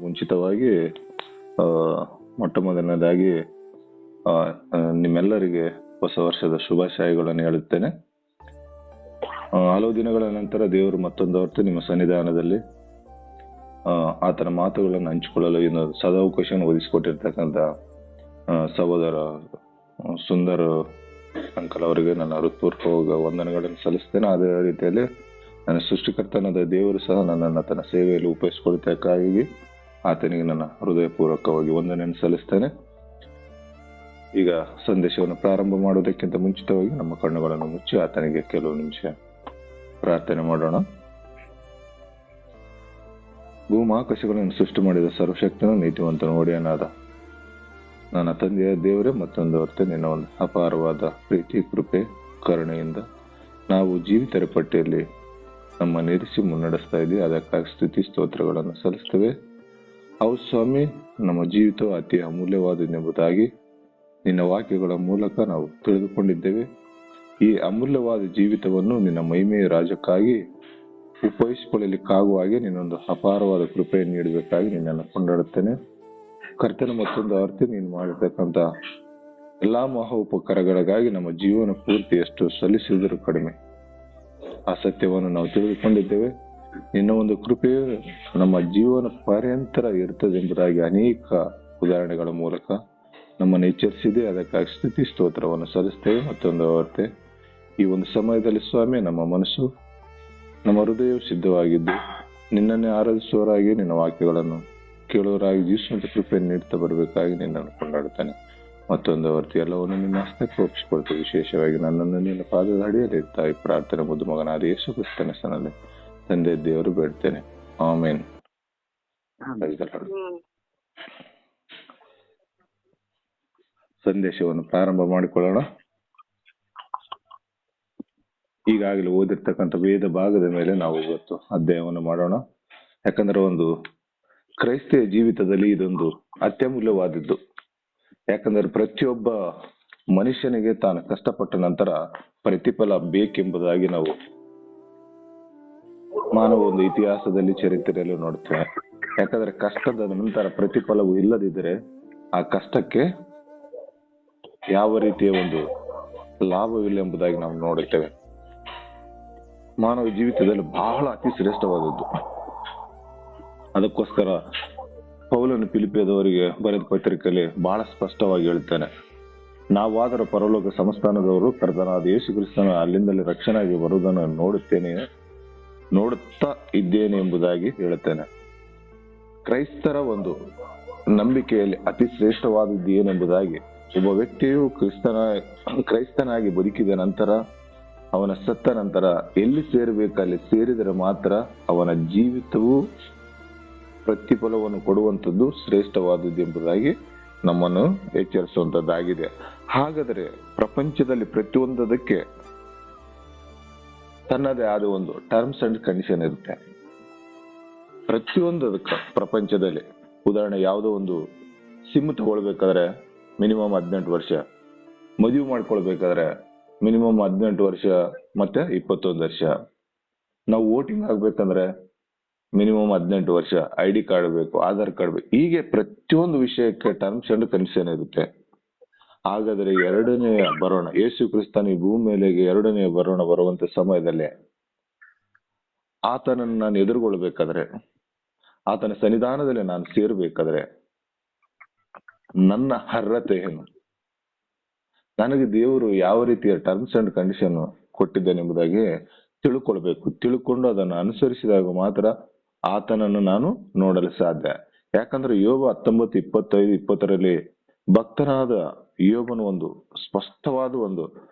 ಮುಂಚಿತವಾಗಿ ಆ, ಮೊಟ್ಟ ಮೊದಲನೇದಾಗಿ ನಿಮ್ಮೆಲ್ಲರಿಗೆ ಹೊಸ ವರ್ಷದ ಶುಭಾಶಯಗಳನ್ನು ಹೇಳುತ್ತೇನೆ. ಹಲವು ದಿನಗಳ ನಂತರ ದೇವರು ಮತ್ತೊಂದು ಹೊರತು ನಿಮ್ಮ ಸನ್ನಿಧಾನದಲ್ಲಿ ಆತನ ಮಾತುಗಳನ್ನು ಹಂಚಿಕೊಳ್ಳಲು ಇನ್ನು ಸದಾವಕಾಶವನ್ನು ಒದಗಿಸಿಕೊಟ್ಟಿರ್ತಕ್ಕಂಥ ಸಹೋದರ ಸುಂದರ್ ಅಂಕಲ್ ಅವರಿಗೆ ನನ್ನ ಹೃತ್ಪೂರ್ವಕ ವಂದನೆಗಳನ್ನು ಸಲ್ಲಿಸ್ತೇನೆ. ಅದೇ ರೀತಿಯಲ್ಲಿ ನನ್ನ ಸೃಷ್ಟಿಕರ್ತನಾದ ದೇವರು ಸಹ ನನ್ನನ್ನು ತನ್ನ ಸೇವೆಯಲ್ಲಿ ಉಪಯೋಗಿಸಿಕೊಳ್ಳುವುದಕ್ಕಾಗಿ ಆತನಿಗೆ ನನ್ನ ಹೃದಯಪೂರ್ವಕವಾಗಿ ವಂದನೆಯನ್ನು ಸಲ್ಲಿಸ್ತೇನೆ. ಈಗ ಸಂದೇಶವನ್ನು ಪ್ರಾರಂಭ ಮಾಡುವುದಕ್ಕಿಂತ ಮುಂಚಿತವಾಗಿ ನಮ್ಮ ಕಣ್ಣುಗಳನ್ನು ಮುಚ್ಚಿ ಆತನಿಗೆ ಕೆಲವು ನಿಮಿಷ ಪ್ರಾರ್ಥನೆ ಮಾಡೋಣ. ಭೂಮಾಕಾಶಗಳನ್ನು ಸೃಷ್ಟಿ ಮಾಡಿದ ಸರ್ವಶಕ್ತನು ನೀತಿವಂತನು ಒಡೆಯನಾದ ನನ್ನ ತಂದೆಯ ದೇವರೇ, ಮತ್ತೊಂದು ಹೊರತು ನಿನ್ನ ಒಂದು ಅಪಾರವಾದ ಪ್ರೀತಿ ಕೃಪೆ ಕರುಣೆಯಿಂದ ನಾವು ಜೀವಿತರ ಪಟ್ಟಿಯಲ್ಲಿ ನಮ್ಮ ನಿರೀಕ್ಷೆ ಮುನ್ನಡೆಸ್ತಾ ಇದ್ದೀವಿ. ಅದಕ್ಕಾಗಿ ಸ್ತುತಿ ಸ್ತೋತ್ರಗಳನ್ನು ಸಲ್ಲಿಸ್ತೇವೆ. ಹೌದು ಸ್ವಾಮಿ, ನಮ್ಮ ಜೀವಿತ ಅತಿ ಅಮೂಲ್ಯವಾದನೆಂಬುದಾಗಿ ನಿನ್ನ ವಾಕ್ಯಗಳ ಮೂಲಕ ನಾವು ತಿಳಿದುಕೊಂಡಿದ್ದೇವೆ. ಈ ಅಮೂಲ್ಯವಾದ ಜೀವಿತವನ್ನು ನಿನ್ನ ಮಹಿಮೆಯ ರಾಜ್ಯಕ್ಕಾಗಿ ಉಪಯೋಗಿಸಿಕೊಳ್ಳಲಿಕ್ಕಾಗುವ ಹಾಗೆ ನಿನ್ನೊಂದು ಅಪಾರವಾದ ಕೃಪೆಯನ್ನು ನೀಡಬೇಕಾಗಿ ನಿನ್ನನ್ನು ಕೊಂಡಾಡುತ್ತೇನೆ. ಕರ್ತನ ಮತ್ತೊಂದು ಅರ್ಥ ನೀನು ಮಾಡಿರ್ತಕ್ಕಂಥ ಎಲ್ಲಾ ಮಹಾ ಉಪಕಾರಗಳಿಗಾಗಿ ನಮ್ಮ ಜೀವನ ಪೂರ್ತಿ ಎಷ್ಟು ಸಲ್ಲಿಸಿದರೂ ಕಡಿಮೆ. ಆ ಸತ್ಯವನ್ನು ನಾವು ತಿಳಿದುಕೊಂಡಿದ್ದೇವೆ. ನಿನ್ನ ಒಂದು ಕೃಪೆಯು ನಮ್ಮ ಜೀವನ ಪರ್ಯಂತರ ಇರ್ತದೆ ಎಂಬುದಾಗಿ ಅನೇಕ ಉದಾಹರಣೆಗಳ ಮೂಲಕ ನಮ್ಮನ್ನು ಎಚ್ಚರಿಸಿದೆ. ಅದಕ್ಕಾಗಿ ಸ್ತುತಿ ಸ್ತೋತ್ರವನ್ನು ಸಲ್ಲಿಸ್ತೇವೆ. ಮತ್ತೊಂದು ವಾರ್ತೆ, ಈ ಒಂದು ಸಮಯದಲ್ಲಿ ಸ್ವಾಮಿ ನಮ್ಮ ಮನಸ್ಸು ನಮ್ಮ ಹೃದಯವು ಸಿದ್ಧವಾಗಿದ್ದು ನಿನ್ನನ್ನೇ ಆರಾಧಿಸುವವರಾಗಿ ನಿನ್ನ ವಾಕ್ಯಗಳನ್ನು ಕೇಳುವವರಾಗಿ ಜೀವಿಸುವಂತ ಕೃಪೆಯನ್ನು ನೀಡ್ತಾ ಬರಬೇಕಾಗಿ ನಿನ್ನನ್ನು ಕೊಂಡಾಡುತ್ತಾನೆ. ಮತ್ತೊಂದು ವರ್ತಿ ಎಲ್ಲವನ್ನು ನಿನ್ನ ಹಸ್ತಕ್ಕೆ ಒಪ್ಪಿಸಿಕೊಳ್ತೇವೆ. ವಿಶೇಷವಾಗಿ ನನ್ನನ್ನು ನಿನ್ನ ಪಾದದ ಅಡಿಯಲ್ಲಿ ತಾಯಿ ಪ್ರಾರ್ಥನೆ ಮುದ್ದು ಮಗನಾದ ಯೇಸು ಕ್ರಿಸ್ತನ ಹೆಸರಿನಲ್ಲಿ ತಂದೆ ದೇವರು ಬೇಡ್ತೇನೆ, ಆಮೇನ್. ಸಂದೇಶವನ್ನು ಪ್ರಾರಂಭ ಮಾಡಿಕೊಳ್ಳೋಣ. ಈಗಾಗಲೇ ಓದಿರ್ತಕ್ಕಂಥ ವೇದ ಭಾಗದ ಮೇಲೆ ನಾವು ಇವತ್ತು ಅಧ್ಯಯನವನ್ನು ಮಾಡೋಣ. ಯಾಕಂದ್ರೆ ಒಂದು ಕ್ರೈಸ್ತಿಯ ಜೀವಿತದಲ್ಲಿ ಇದೊಂದು ಅತ್ಯಮೂಲ್ಯವಾದದ್ದು. ಯಾಕಂದ್ರೆ ಪ್ರತಿಯೊಬ್ಬ ಮನುಷ್ಯನಿಗೆ ತಾನು ಕಷ್ಟಪಟ್ಟ ನಂತರ ಪ್ರತಿಫಲ ಬೇಕೆಂಬುದಾಗಿ ನಾವು ಮಾನವ ಒಂದು ಇತಿಹಾಸದಲ್ಲಿ ಚರಿತ್ರೆಯಲ್ಲಿ ನೋಡ್ತೇವೆ. ಯಾಕಂದ್ರೆ ಕಷ್ಟದ ನಂತರ ಪ್ರತಿಫಲವು ಇಲ್ಲದಿದ್ದರೆ ಆ ಕಷ್ಟಕ್ಕೆ ಯಾವ ರೀತಿಯ ಒಂದು ಲಾಭವಿಲ್ಲ ಎಂಬುದಾಗಿ ನಾವು ನೋಡುತ್ತೇವೆ. ಮಾನವ ಜೀವಿತದಲ್ಲಿ ಬಹಳ ಅತಿ ಶ್ರೇಷ್ಠವಾದದ್ದು. ಅದಕ್ಕೋಸ್ಕರ ಪೌಲನು ಫಿಲಿಪ್ಪಿಯದವರಿಗೆ ಬರೆದ ಪತ್ರಿಕೆಯಲ್ಲಿ ಬಹಳ ಸ್ಪಷ್ಟವಾಗಿ ಹೇಳ್ತಾನೆ, ನಾವಾದರೂ ಪರಲೋಕ ಸಂಸ್ಥಾನದವರು ಕರ್ತನಾದ ಯೇಸು ಕ್ರಿಸ್ತನ ಅಲ್ಲಿಂದಲೇ ರಕ್ಷಣೆಯಾಗಿ ಬರುವುದನ್ನು ನೋಡುತ್ತಾ ಇದ್ದೇನೆ ಎಂಬುದಾಗಿ ಹೇಳುತ್ತೇನೆ. ಕ್ರೈಸ್ತರ ಒಂದು ನಂಬಿಕೆಯಲ್ಲಿ ಅತಿ ಶ್ರೇಷ್ಠವಾದದ್ದು ಏನೆಂಬುದಾಗಿ, ಒಬ್ಬ ವ್ಯಕ್ತಿಯು ಕ್ರೈಸ್ತನಾಗಿ ಬದುಕಿದ ನಂತರ ಅವನ ಸತ್ತ ನಂತರ ಎಲ್ಲಿ ಸೇರಬೇಕಲ್ಲಿ ಸೇರಿದರೆ ಮಾತ್ರ ಅವನ ಜೀವಿತವು ಪ್ರತಿಫಲವನ್ನು ಕೊಡುವಂಥದ್ದು ಶ್ರೇಷ್ಠವಾದದ್ದು ಎಂಬುದಾಗಿ ನಮ್ಮನ್ನು ಎಚ್ಚರಿಸುವಂತದ್ದಾಗಿದೆ. ಹಾಗಾದರೆ ಪ್ರಪಂಚದಲ್ಲಿ ಪ್ರತಿಯೊಂದಕ್ಕೆ ತನ್ನದೇ ಆದ ಒಂದು ಟರ್ಮ್ಸ್ ಅಂಡ್ ಕಂಡೀಷನ್ ಇರುತ್ತೆ. ಪ್ರತಿಯೊಂದಕ್ಕೆ ಪ್ರಪಂಚದಲ್ಲಿ ಉದಾಹರಣೆ, ಯಾವುದೋ ಒಂದು ಸಿಮ್ ತಗೊಳ್ಬೇಕಾದ್ರೆ ಮಿನಿಮಮ್ 18 ವರ್ಷ, ಮದುವೆ ಮಾಡ್ಕೊಳ್ಬೇಕಾದ್ರೆ ಮಿನಿಮಮ್ 18 ವರ್ಷ ಮತ್ತೆ 21 ವರ್ಷ, ನಾವು ವೋಟಿಂಗ್ ಆಗ್ಬೇಕಂದ್ರೆ ಮಿನಿಮಮ್ 18 ವರ್ಷ, ID ಕಾರ್ಡ್ ಬೇಕು, ಆಧಾರ್ ಕಾರ್ಡ್ ಬೇಕು. ಹೀಗೆ ಪ್ರತಿಯೊಂದು ವಿಷಯಕ್ಕೆ ಟರ್ಮ್ಸ್ ಅಂಡ್ ಕಂಡೀಷನ್ ಇರುತ್ತೆ. ಹಾಗಾದ್ರೆ ಎರಡನೆಯ ಬರೋಣ, ಯೇಸು ಕ್ರಿಸ್ತನ ಈ ಭೂಮಿ ಮೇಲೆ ಎರಡನೆಯ ಬರೋಣ ಬರುವಂತ ಸಮಯದಲ್ಲಿ ಆತನನ್ನು ನಾನು ಎದುರುಗೊಳ್ಬೇಕಾದ್ರೆ, ಆತನ ಸನ್ನಿಧಾನದಲ್ಲಿ ನಾನು ಸೇರ್ಬೇಕಾದ್ರೆ ನನ್ನ ಅರ್ಹತೆ ಏನು, ನನಗೆ ದೇವರು ಯಾವ ರೀತಿಯ ಟರ್ಮ್ಸ್ ಅಂಡ್ ಕಂಡೀಷನ್ ಕೊಟ್ಟಿದ್ದೇನೆಂಬುದಾಗಿ ತಿಳ್ಕೊಳ್ಬೇಕು. ತಿಳ್ಕೊಂಡು ಅದನ್ನು ಅನುಸರಿಸಿದಾಗ ಮಾತ್ರ ಆತನನ್ನು ನಾನು ನೋಡಲು ಸಾಧ್ಯ. ಯಾಕಂದ್ರೆ ಯೋಬ 19:25-20 ಭಕ್ತನಾದ ಯೋಬನು ಒಂದು ಸ್ಪಷ್ಟವಾದ ಒಂದು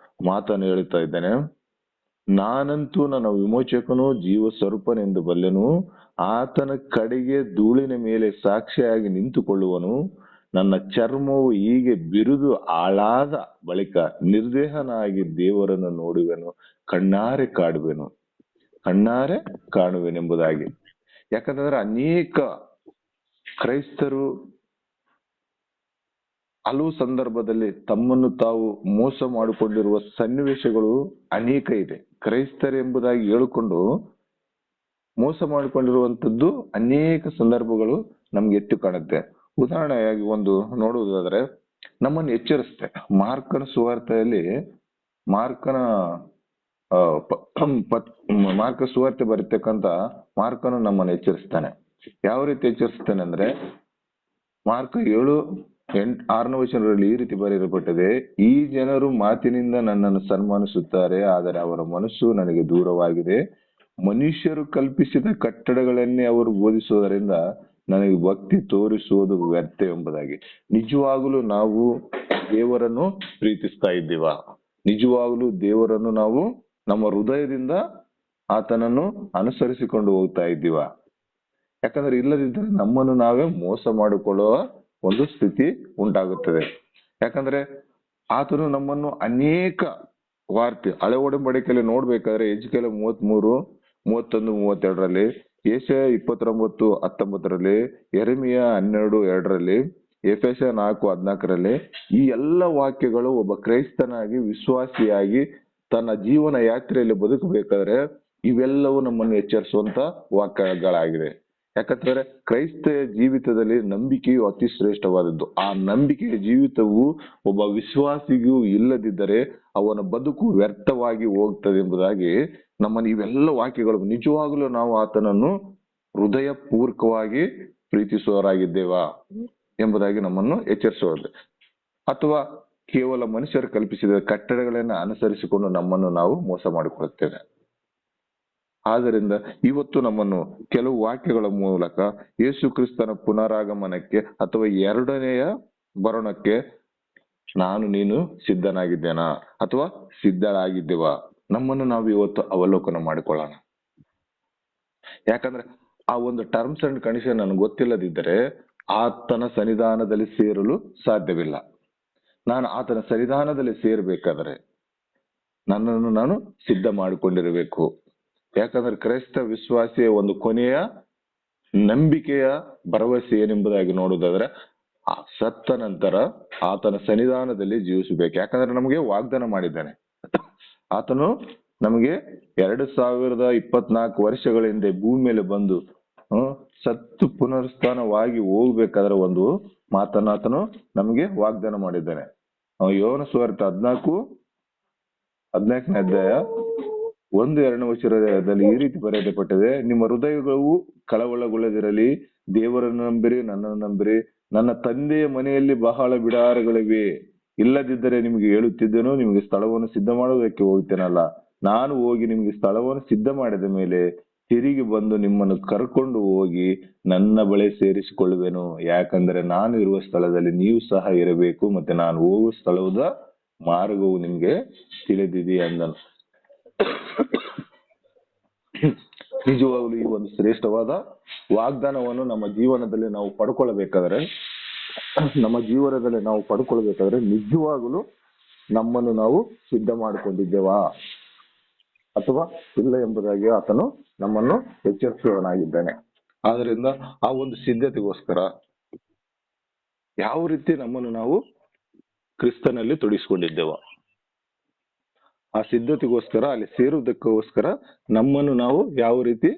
ಮಾತನ್ನು ಹೇಳುತ್ತಾ ಇದ್ದೇನೆ, ನಾನಂತೂ ನನ್ನ ವಿಮೋಚಕನು ಜೀವ ಸ್ವರೂಪನೆಂದು ಬಲ್ಲೆನು, ಆತನ ಕಡೆಗೆ ಧೂಳಿನ ಮೇಲೆ ಸಾಕ್ಷಿಯಾಗಿ ನಿಂತುಕೊಳ್ಳುವನು. ನನ್ನ ಚರ್ಮವು ಹೀಗೆ ಬಿರುದು ಹಾಳಾದ ಬಳಿಕ ನಿರ್ದೇಹನಾಗಿ ದೇವರನ್ನು ನೋಡುವೆನು, ಕಣ್ಣಾರೆ ಕಾಣುವೆನೆಂಬುದಾಗಿ. ಯಾಕಂದ್ರೆ ಅನೇಕ ಕ್ರೈಸ್ತರು ಹಲವು ಸಂದರ್ಭದಲ್ಲಿ ತಮ್ಮನ್ನು ತಾವು ಮೋಸ ಮಾಡಿಕೊಂಡಿರುವ ಸನ್ನಿವೇಶಗಳು ಅನೇಕ ಇದೆ. ಕ್ರೈಸ್ತರು ಎಂಬುದಾಗಿ ಹೇಳಿಕೊಂಡು ಮೋಸ ಮಾಡಿಕೊಂಡಿರುವಂತದ್ದು ಅನೇಕ ಸಂದರ್ಭಗಳು ನಮ್ಗೆ ಎತ್ತು ಕಾಣುತ್ತೆ. ಉದಾಹರಣೆಯಾಗಿ ಒಂದು ನೋಡುವುದಾದ್ರೆ ನಮ್ಮನ್ನು ಎಚ್ಚರಿಸುತ್ತೆ. ಮಾರ್ಕನ ಸುವಾರ್ತೆಯಲ್ಲಿ ಮಾರ್ಕನ ಆ, ಮಾರ್ಕ ಸುವಾರ್ತೆ ಬರೀತಕ್ಕಂತ ಮಾರ್ಕನು ನಮ್ಮನ್ನು ಎಚ್ಚರಿಸ್ತಾನೆ. ಯಾವ ರೀತಿ ಎಚ್ಚರಿಸ್ತಾನೆ ಅಂದ್ರೆ, ಮಾರ್ಕ 7:6 ವಚನದಲ್ಲಿ ಈ ರೀತಿ ಬರೆಯಲ್ಪಟ್ಟಿದೆ, ಈ ಜನರು ಮಾತಿನಿಂದ ನನ್ನನ್ನು ಸನ್ಮಾನಿಸುತ್ತಾರೆ, ಆದರೆ ಅವರ ಮನಸ್ಸು ನನಗೆ ದೂರವಾಗಿದೆ. ಮನುಷ್ಯರು ಕಲ್ಪಿಸಿದ ಕಟ್ಟಡಗಳನ್ನೇ ಅವರು ಬೋಧಿಸುವುದರಿಂದ ನನಗೆ ಭಕ್ತಿ ತೋರಿಸುವುದು ವ್ಯರ್ಥ ಎಂಬುದಾಗಿ. ನಿಜವಾಗಲೂ ನಾವು ದೇವರನ್ನು ಪ್ರೀತಿಸ್ತಾ ಇದ್ದೀವ? ನಿಜವಾಗಲೂ ದೇವರನ್ನು ನಾವು ನಮ್ಮ ಹೃದಯದಿಂದ ಆತನನ್ನು ಅನುಸರಿಸಿಕೊಂಡು ಹೋಗ್ತಾ ಇದ್ದೀವ? ಯಾಕಂದ್ರೆ ಇಲ್ಲದಿದ್ದರೆ ನಮ್ಮನ್ನು ನಾವೇ ಮೋಸ ಮಾಡಿಕೊಳ್ಳುವ ಒಂದು ಸ್ಥಿತಿ ಉಂಟಾಗುತ್ತದೆ. ಯಾಕಂದ್ರೆ ಆತನು ನಮ್ಮನ್ನು ಅನೇಕ ವಾರ್ತೆ ಹಳೆ ಒಡಂಬಡಿಕೆಯಲ್ಲಿ ನೋಡ್ಬೇಕಾದ್ರೆ ಎಜ್ಕೇಲ 33, 31, 32ರಲ್ಲಿ, ಯೆಶಾಯ 29:19ರಲ್ಲಿ, ಯೆರೆಮೀಯ 12:2ರಲ್ಲಿ, ಎಫೆಸ 4:14ರಲ್ಲಿ ಈ ಎಲ್ಲ ವಾಕ್ಯಗಳು ಒಬ್ಬ ಕ್ರೈಸ್ತನಾಗಿ ವಿಶ್ವಾಸಿಯಾಗಿ ತನ್ನ ಜೀವನ ಯಾತ್ರೆಯಲ್ಲಿ ಬದುಕಬೇಕಾದ್ರೆ ಇವೆಲ್ಲವೂ ನಮ್ಮನ್ನು ಎಚ್ಚರಿಸುವಂತ ವಾಕ್ಯಗಳಾಗಿದೆ. ಯಾಕಂತಂದ್ರೆ ಕ್ರೈಸ್ತ ಜೀವಿತದಲ್ಲಿ ನಂಬಿಕೆಯು ಅತಿ ಶ್ರೇಷ್ಠವಾದದ್ದು. ಆ ನಂಬಿಕೆಯ ಜೀವಿತವು ಒಬ್ಬ ವಿಶ್ವಾಸಿಗೂ ಇಲ್ಲದಿದ್ದರೆ ಅವನ ಬದುಕು ವ್ಯರ್ಥವಾಗಿ ಹೋಗ್ತದೆ ಎಂಬುದಾಗಿ ನಮ್ಮನ್ನು ಇವೆಲ್ಲ ವಾಕ್ಯಗಳು, ನಿಜವಾಗ್ಲೂ ನಾವು ಆತನನ್ನು ಹೃದಯ ಪೂರ್ವಕವಾಗಿ ಪ್ರೀತಿಸುವವರಾಗಿದ್ದೇವಾ ಎಂಬುದಾಗಿ ನಮ್ಮನ್ನು ಎಚ್ಚರಿಸುವುದು. ಅಥವಾ ಕೇವಲ ಮನುಷ್ಯರು ಕಲ್ಪಿಸಿದ ಕಟ್ಟಡಗಳನ್ನ ಅನುಸರಿಸಿಕೊಂಡು ನಮ್ಮನ್ನು ನಾವು ಮೋಸ ಮಾಡಿಕೊಳ್ಳುತ್ತೇವೆ. ಆದ್ದರಿಂದ ಇವತ್ತು ನಮ್ಮನ್ನು ಕೆಲವು ವಾಕ್ಯಗಳ ಮೂಲಕ ಯೇಸು ಕ್ರಿಸ್ತನ ಪುನರಾಗಮನಕ್ಕೆ ಅಥವಾ 2ನೆಯ ಬರೋಣಕ್ಕೆ ನಾನು ನೀನು ಸಿದ್ಧನಾಗಿದ್ದೇನಾ ಅಥವಾ ಸಿದ್ಧರಾಗಿದ್ದೇವಾ ನಮ್ಮನ್ನು ನಾವು ಇವತ್ತು ಅವಲೋಕನ ಮಾಡಿಕೊಳ್ಳೋಣ. ಯಾಕಂದ್ರೆ ಆ ಒಂದು ಟರ್ಮ್ಸ್ ಅಂಡ್ ಕಂಡೀಷನ್ ನನಗೆ ಗೊತ್ತಿಲ್ಲದಿದ್ದರೆ ಆತನ ಸನ್ನಿಧಾನದಲ್ಲಿ ಸೇರಲು ಸಾಧ್ಯವಿಲ್ಲ. ನಾನು ಆತನ ಸನ್ನಿಧಾನದಲ್ಲಿ ಸೇರ್ಬೇಕಾದ್ರೆ ನನ್ನನ್ನು ನಾನು ಸಿದ್ಧ ಮಾಡಿಕೊಂಡಿರಬೇಕು. ಯಾಕಂದ್ರೆ ಕ್ರೈಸ್ತ ವಿಶ್ವಾಸಿಯ ಒಂದು ಕೊನೆಯ ನಂಬಿಕೆಯ ಭರವಸೆ ಏನೆಂಬುದಾಗಿ ನೋಡುವುದಾದ್ರೆ ಸತ್ತ ನಂತರ ಆತನ ಸನ್ನಿಧಾನದಲ್ಲಿ ಜೀವಿಸಬೇಕು. ಯಾಕಂದ್ರೆ ನಮಗೆ ವಾಗ್ದಾನ ಮಾಡಿದ್ದಾನೆ. ಆತನು ನಮಗೆ 2024 ವರ್ಷಗಳ ಹಿಂದೆ ಭೂಮಿ ಮೇಲೆ ಬಂದು ಸತ್ತು ಪುನರುತ್ಥಾನವಾಗಿ ಹೋಗ್ಬೇಕಾದ್ರೆ ಒಂದು ಮಾತನ್ನ ಆತನು ನಮಗೆ ವಾಗ್ದಾನ ಮಾಡಿದ್ದಾನೆ. ಯೋಹನ ಸುವಾರ್ತೆ 14ನೇ ಅಧ್ಯಾಯ 1-2 ವಚನದಲ್ಲಿ ಈ ರೀತಿ ಬರೆಯಲ್ಪಟ್ಟಿದೆ, ನಿಮ್ಮ ಹೃದಯಗಳು ಕಳವಳಗೊಳ್ಳದಿರಲಿ, ದೇವರನ್ನು ನಂಬಿರಿ, ನನ್ನನ್ನು ನಂಬಿರಿ. ನನ್ನ ತಂದೆಯ ಮನೆಯಲ್ಲಿ ಬಹಳ ಬಿಡಾರಗಳಿವೆ, ಇಲ್ಲದಿದ್ದರೆ ನಿಮಗೆ ಹೇಳುತ್ತಿದ್ದೆನು, ನಿಮಗೆ ಸ್ಥಳವನ್ನು ಸಿದ್ಧ ಮಾಡುವುದಕ್ಕೆ ಹೋಗ್ತೇನಲ್ಲ. ನಾನು ಹೋಗಿ ನಿಮಗೆ ಸ್ಥಳವನ್ನು ಸಿದ್ಧ ಮಾಡಿದ ಮೇಲೆ ತಿರುಗಿ ಬಂದು ನಿಮ್ಮನ್ನು ಕರ್ಕೊಂಡು ಹೋಗಿ ನನ್ನ ಬಳಿ ಸೇರಿಸಿಕೊಳ್ಳುವೆನು. ಯಾಕಂದ್ರೆ ನಾನು ಇರುವ ಸ್ಥಳದಲ್ಲಿ ನೀವು ಸಹ ಇರಬೇಕು, ಮತ್ತೆ ನಾನು ಹೋಗುವ ಸ್ಥಳದ ಮಾರ್ಗವು ನಿಮ್ಗೆ ತಿಳಿದಿದೆ ಅಂದನು. ನಿಜವಾಗ್ಲೂ ಈ ಒಂದು ಶ್ರೇಷ್ಠವಾದ ವಾಗ್ದಾನವನ್ನು ನಮ್ಮ ಜೀವನದಲ್ಲಿ ನಾವು ಪಡ್ಕೊಳ್ಬೇಕಾದ್ರೆ ನಿಜವಾಗ್ಲೂ ನಮ್ಮನ್ನು ನಾವು ಸಿದ್ಧ ಮಾಡಿಕೊಂಡಿದ್ದೇವಾ ಅಥವಾ ಇಲ್ಲ ಎಂಬುದಾಗಿ ಆತನು ನಮ್ಮನ್ನು ಎಚ್ಚರಿಸುವವನಾಗಿದ್ದಾನೆ. ಆದ್ರಿಂದ ಆ ಒಂದು ಸಿದ್ಧತೆಗೋಸ್ಕರ ಯಾವ ರೀತಿ ನಮ್ಮನ್ನು ನಾವು ಕ್ರಿಸ್ತನಲ್ಲಿ ತೊಡಗಿಸಿಕೊಂಡಿದ್ದೇವ, ಆ ಸಿದ್ಧತೆಗೋಸ್ಕರ ಅಲ್ಲಿ ಸೇರುವುದಕ್ಕೋಸ್ಕರ ನಮ್ಮನ್ನು ನಾವು ಯಾವ ರೀತಿ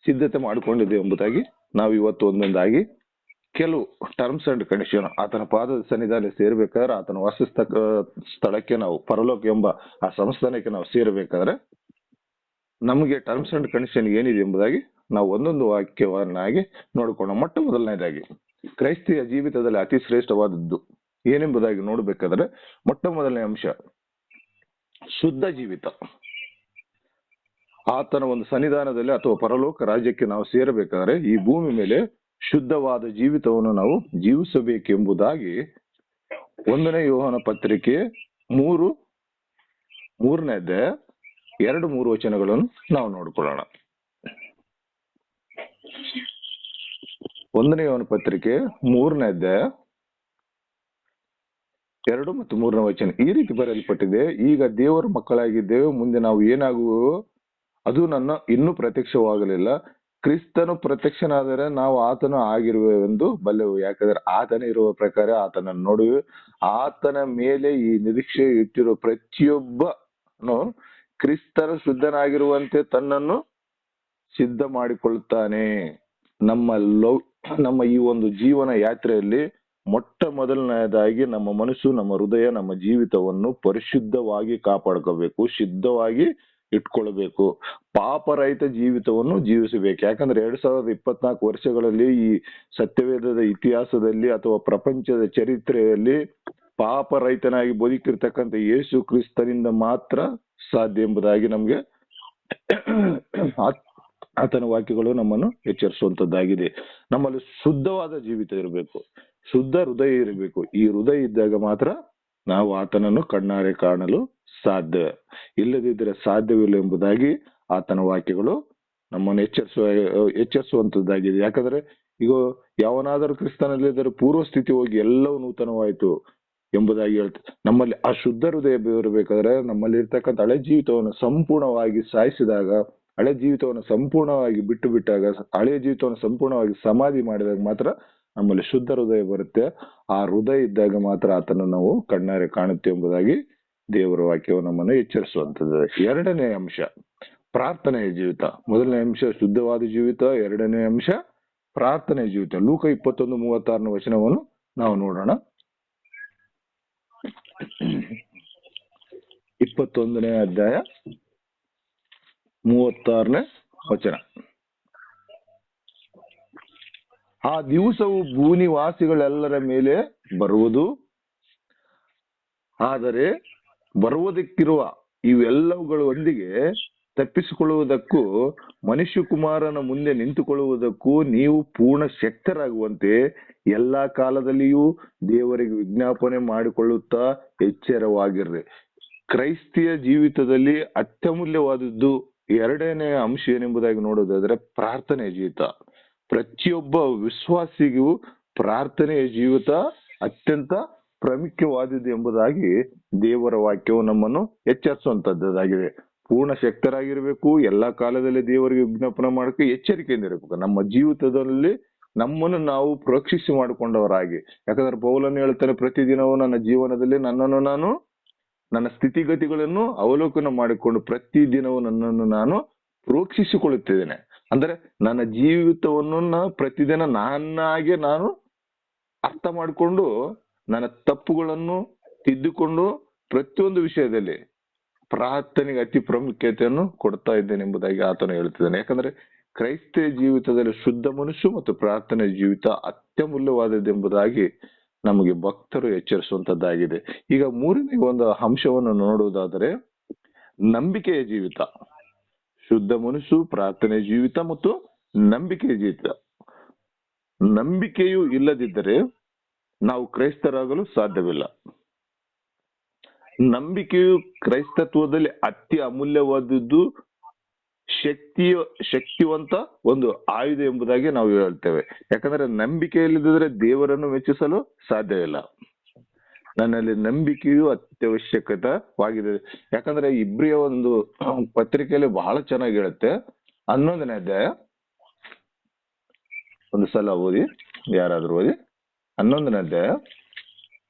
ಸಿದ್ಧತೆ ಮಾಡಿಕೊಂಡಿದ್ದೇವೆ ಎಂಬುದಾಗಿ ನಾವು ಇವತ್ತು ಒಂದೊಂದಾಗಿ ಕೆಲವು ಟರ್ಮ್ಸ್ ಅಂಡ್ ಕಂಡೀಷನ್, ಆತನ ಪಾದದ ಸನ್ನಿಧಾನದಲ್ಲಿ ಸೇರ್ಬೇಕಾದ್ರೆ, ಆತನ ವಾಸ ಸ್ಥಳಕ್ಕೆ ನಾವು ಪರಲೋಕ ಎಂಬ ಆ ಸಂಸ್ಥಾನಕ್ಕೆ ನಾವು ಸೇರಬೇಕಾದ್ರೆ ನಮಗೆ ಟರ್ಮ್ಸ್ ಅಂಡ್ ಕಂಡೀಷನ್ ಏನಿದೆ ಎಂಬುದಾಗಿ ನಾವು ಒಂದೊಂದು ವಾಕ್ಯವನ್ನಾಗಿ ನೋಡ್ಕೊಳ್ಳೋಣ. ಮೊಟ್ಟ ಮೊದಲನೇದಾಗಿ ಕ್ರೈಸ್ತಿಯ ಜೀವಿತದಲ್ಲಿ ಅತಿ ಶ್ರೇಷ್ಠವಾದದ್ದು ಏನೆಂಬುದಾಗಿ ನೋಡ್ಬೇಕಾದ್ರೆ ಮೊಟ್ಟ ಮೊದಲನೇ ಅಂಶ ಶುದ್ಧ ಜೀವಿತ. ಆತನ ಒಂದು ಸನ್ನಿಧಾನದಲ್ಲಿ ಅಥವಾ ಪರಲೋಕ ರಾಜ್ಯಕ್ಕೆ ನಾವು ಸೇರಬೇಕಾದ್ರೆ ಈ ಭೂಮಿ ಮೇಲೆ ಶುದ್ಧವಾದ ಜೀವಿತವನ್ನು ನಾವು ಜೀವಿಸಬೇಕೆಂಬುದಾಗಿ 1ನೇ ಯೋಹನ ಪತ್ರಿಕೆ 3:3 2-3 ವಚನಗಳನ್ನು ನಾವು ನೋಡ್ಕೊಳ್ಳೋಣ. 1ನೇ ಯೋಹನ ಪತ್ರಿಕೆ 3:2 ಮತ್ತು 3ನೇ ವಚನ ಈ ರೀತಿ ಬರೆಯಲ್ಪಟ್ಟಿದೆ, ಈಗ ದೇವರ ಮಕ್ಕಳಾಗಿದ್ದೇವೆ, ಮುಂದೆ ನಾವು ಏನಾಗುವೆವೋ ಅದು ಇನ್ನೂ ಪ್ರತ್ಯಕ್ಷವಾಗಲಿಲ್ಲ. ಕ್ರಿಸ್ತನು ಪ್ರತ್ಯಕ್ಷನಾದರೆ ನಾವು ಆತನು ಆಗಿರುವೆವೆಂದು ಬಲ್ಲೆವು. ಯಾಕಂದ್ರೆ ಆತನ ಇರುವ ಪ್ರಕಾರ ಆತನನ್ನು ನೋಡುವೆ. ಆತನ ಮೇಲೆ ಈ ನಿರೀಕ್ಷೆ ಇಟ್ಟಿರುವ ಪ್ರತಿಯೊಬ್ಬನು ಕ್ರಿಸ್ತನು ಶುದ್ಧನಾಗಿರುವಂತೆ ತನ್ನನ್ನು ಸಿದ್ಧ ಮಾಡಿಕೊಳ್ಳುತ್ತಾನೆ. ನಮ್ಮ ನಮ್ಮ ಈ ಒಂದು ಜೀವನ ಯಾತ್ರೆಯಲ್ಲಿ ಮೊಟ್ಟ ಮೊದಲನೆಯದಾಗಿ ನಮ್ಮ ಮನಸ್ಸು, ನಮ್ಮ ಹೃದಯ, ನಮ್ಮ ಜೀವಿತವನ್ನು ಪರಿಶುದ್ಧವಾಗಿ ಕಾಪಾಡ್ಕೋಬೇಕು, ಸಿದ್ಧವಾಗಿ ಇಟ್ಕೊಳ್ಬೇಕು, ಪಾಪರಹಿತ ಜೀವಿತವನ್ನು ಜೀವಿಸಬೇಕು. ಯಾಕಂದ್ರೆ 2024 ವರ್ಷಗಳಲ್ಲಿ ಈ ಸತ್ಯವೇದದ ಇತಿಹಾಸದಲ್ಲಿ ಅಥವಾ ಪ್ರಪಂಚದ ಚರಿತ್ರೆಯಲ್ಲಿ ಪಾಪರಹಿತನಾಗಿ ಬದುಕಿರ್ತಕ್ಕಂಥ ಯೇಸು ಕ್ರಿಸ್ತನಿಂದ ಮಾತ್ರ ಸಾಧ್ಯ ಎಂಬುದಾಗಿ ನಮ್ಗೆ ಆತನ ವಾಕ್ಯಗಳು ನಮ್ಮನ್ನು ಎಚ್ಚರಿಸುವಂತದ್ದಾಗಿದೆ. ನಮ್ಮಲ್ಲಿ ಶುದ್ಧವಾದ ಜೀವಿತ ಇರಬೇಕು, ಶುದ್ಧ ಹೃದಯ ಇರಬೇಕು. ಈ ಹೃದಯ ಇದ್ದಾಗ ಮಾತ್ರ ನಾವು ಆತನನ್ನು ಕಣ್ಣಾರೆ ಕಾಣಲು ಸಾಧ್ಯ, ಇಲ್ಲದಿದ್ದರೆ ಸಾಧ್ಯವಿಲ್ಲ ಎಂಬುದಾಗಿ ಆತನ ವಾಕ್ಯಗಳು ನಮ್ಮನ್ನು ಎಚ್ಚರಿಸುವಂತದ್ದಾಗಿದೆ. ಯಾಕಂದ್ರೆ ಈಗ ಯಾವನಾದರೂ ಕ್ರಿಸ್ತನಲ್ಲಿದ್ದರೆ ಪೂರ್ವ ಸ್ಥಿತಿ ಹೋಗಿ ಎಲ್ಲವೂ ನೂತನವಾಯಿತು ಎಂಬುದಾಗಿ ಹೇಳ್ತಾರೆ. ನಮ್ಮಲ್ಲಿ ಆ ಶುದ್ಧ ಹೃದಯ ಇರಬೇಕಾದ್ರೆ ನಮ್ಮಲ್ಲಿ ಇರ್ತಕ್ಕಂಥ ಹಳೆ ಜೀವಿತವನ್ನು ಸಂಪೂರ್ಣವಾಗಿ ಸಾಯಿಸಿದಾಗ, ಹಳೆ ಜೀವಿತವನ್ನು ಸಂಪೂರ್ಣವಾಗಿ ಬಿಟ್ಟಾಗ, ಹಳೆಯ ಜೀವಿತವನ್ನು ಸಂಪೂರ್ಣವಾಗಿ ಸಮಾಧಿ ಮಾಡಿದಾಗ ಮಾತ್ರ ನಮ್ಮಲ್ಲಿ ಶುದ್ಧ ಹೃದಯ ಬರುತ್ತೆ. ಆ ಹೃದಯ ಇದ್ದಾಗ ಮಾತ್ರ ಆತನ ನಾವು ಕಣ್ಣಾರೆ ಕಾಣುತ್ತೆ ಎಂಬುದಾಗಿ ದೇವರ ವಾಕ್ಯವು ನಮ್ಮನ್ನು ಎಚ್ಚರಿಸುವಂತದ್ದು. ಎರಡನೇ ಅಂಶ ಪ್ರಾರ್ಥನೆಯ ಜೀವಿತ. ಮೊದಲನೇ ಅಂಶ ಶುದ್ಧವಾದ ಜೀವಿತ, ಎರಡನೇ ಅಂಶ ಪ್ರಾರ್ಥನೆಯ ಜೀವಿತ. ಲೂಕ 21:36 ವಚನವನ್ನು ನಾವು ನೋಡೋಣ. 21ನೇ ಅಧ್ಯಾಯ 36ನೇ ವಚನ. ಆ ದಿವಸವು ಭೂನಿವಾಸಿಗಳೆಲ್ಲರ ಮೇಲೆ ಬರುವುದು, ಆದರೆ ಬರುವುದಕ್ಕಿರುವ ಇವೆಲ್ಲವುಗಳೊಂದಿಗೆ ತಪ್ಪಿಸಿಕೊಳ್ಳುವುದಕ್ಕೂ ಮನುಷ್ಯ ಕುಮಾರನ ಮುಂದೆ ನಿಂತುಕೊಳ್ಳುವುದಕ್ಕೂ ನೀವು ಪೂರ್ಣ ಶಕ್ತರಾಗುವಂತೆ ಎಲ್ಲಾ ಕಾಲದಲ್ಲಿಯೂ ದೇವರಿಗೆ ವಿಜ್ಞಾಪನೆ ಮಾಡಿಕೊಳ್ಳುತ್ತಾ ಎಚ್ಚರವಾಗಿರ್ರಿ. ಕ್ರೈಸ್ತಿಯ ಜೀವಿತದಲ್ಲಿ ಅತ್ಯಮೂಲ್ಯವಾದದ್ದು ಎರಡನೇ ಅಂಶ ಏನೆಂಬುದಾಗಿ ನೋಡೋದಾದ್ರೆ ಪ್ರಾರ್ಥನೆಯ ಜೀವಿತ. ಪ್ರತಿಯೊಬ್ಬ ವಿಶ್ವಾಸಿಗೂ ಪ್ರಾರ್ಥನೆಯ ಜೀವಿತ ಅತ್ಯಂತ ಪ್ರಾಮುಖ್ಯವಾದದ್ದು ಎಂಬುದಾಗಿ ದೇವರ ವಾಕ್ಯವು ನಮ್ಮನ್ನು ಎಚ್ಚರಿಸುವಂತದ್ದಾಗಿದೆ. ಪೂರ್ಣ ಶಕ್ತರಾಗಿರ್ಬೇಕು, ಎಲ್ಲಾ ಕಾಲದಲ್ಲಿ ದೇವರಿಗೆ ವಿಜ್ಞಾಪನೆ ಮಾಡಕ್ಕೆ ಎಚ್ಚರಿಕೆಯಿಂದ ಇರಬೇಕು. ನಮ್ಮ ಜೀವಿತದಲ್ಲಿ ನಮ್ಮನ್ನು ನಾವು ಪರೀಕ್ಷಿಸಿ ಮಾಡಿಕೊಂಡವರಾಗಿ. ಯಾಕಂದ್ರೆ ಪೌಲನು ಹೇಳ್ತಾನೆ, ಪ್ರತಿದಿನವೂ ನನ್ನ ಜೀವನದಲ್ಲಿ ನನ್ನನ್ನು ನಾನು ನನ್ನ ಸ್ಥಿತಿಗತಿಗಳನ್ನು ಅವಲೋಕನ ಮಾಡಿಕೊಂಡು ಪ್ರತಿದಿನವೂ ನನ್ನನ್ನು ನಾನು ಪರೀಕ್ಷಿಸಿಕೊಳ್ಳುತ್ತಿದ್ದೇನೆ. ಅಂದ್ರೆ ನನ್ನ ಜೀವಿತವನ್ನು ಪ್ರತಿದಿನ ನನ್ನಾಗೆ ನಾನು ಅರ್ಥ ಮಾಡಿಕೊಂಡು ನನ್ನ ತಪ್ಪುಗಳನ್ನು ತಿದ್ದುಕೊಂಡು ಪ್ರತಿಯೊಂದು ವಿಷಯದಲ್ಲಿ ಪ್ರಾರ್ಥನೆಗೆ ಅತಿ ಪ್ರಾಮುಖ್ಯತೆಯನ್ನು ಕೊಡ್ತಾ ಇದ್ದೇನೆ ಎಂಬುದಾಗಿ ಆತನು ಹೇಳ್ತಿದ್ದಾನೆ. ಯಾಕಂದ್ರೆ ಕ್ರೈಸ್ತ ಜೀವಿತದಲ್ಲಿ ಶುದ್ಧ ಮನುಷ್ಯ ಮತ್ತು ಪ್ರಾರ್ಥನೆ ಜೀವಿತ ಅತ್ಯಮೂಲ್ಯವಾದದ್ದೆಂಬುದಾಗಿ ನಮಗೆ ಭಕ್ತರು ಎಚ್ಚರಿಸುವಂತದ್ದಾಗಿದೆ. ಈಗ ಮೂರನೇ ಒಂದು ಅಂಶವನ್ನು ನೋಡುವುದಾದರೆ ನಂಬಿಕೆಯ ಜೀವಿತ. ಶುದ್ಧ ಮನುಷ್ಯ, ಪ್ರಾರ್ಥನೆ ಜೀವಿತ ಮತ್ತು ನಂಬಿಕೆಯ ಜೀವಿತ. ನಂಬಿಕೆಯು ಇಲ್ಲದಿದ್ದರೆ ನಾವು ಕ್ರೈಸ್ತರಾಗಲು ಸಾಧ್ಯವಿಲ್ಲ. ನಂಬಿಕೆಯು ಕ್ರೈಸ್ತತ್ವದಲ್ಲಿ ಅತಿ ಅಮೂಲ್ಯವಾದದ್ದು, ಶಕ್ತಿವಂತ ಒಂದು ಆಯುಧ ಎಂಬುದಾಗಿ ನಾವು ಹೇಳ್ತೇವೆ. ಯಾಕಂದ್ರೆ ನಂಬಿಕೆ ಇಲ್ಲದಿದ್ರೆ ದೇವರನ್ನು ಮೆಚ್ಚಿಸಲು ಸಾಧ್ಯವಿಲ್ಲ. ನನ್ನಲ್ಲಿ ನಂಬಿಕೆಯು ಅತ್ಯವಶ್ಯಕವಾಗಿದೆ. ಯಾಕಂದ್ರೆ ಇಬ್ರಿಯ ಒಂದು ಪತ್ರಿಕೆಯಲ್ಲಿ ಬಹಳ ಚೆನ್ನಾಗಿ ಹೇಳುತ್ತೆ. 11ನೇ ಅಧ್ಯಾಯ ಒಂದು ಸಲ ಓದಿ, ಯಾರಾದ್ರೂ ಓದಿ. 11ನೇ ಅಧ್ಯಾಯ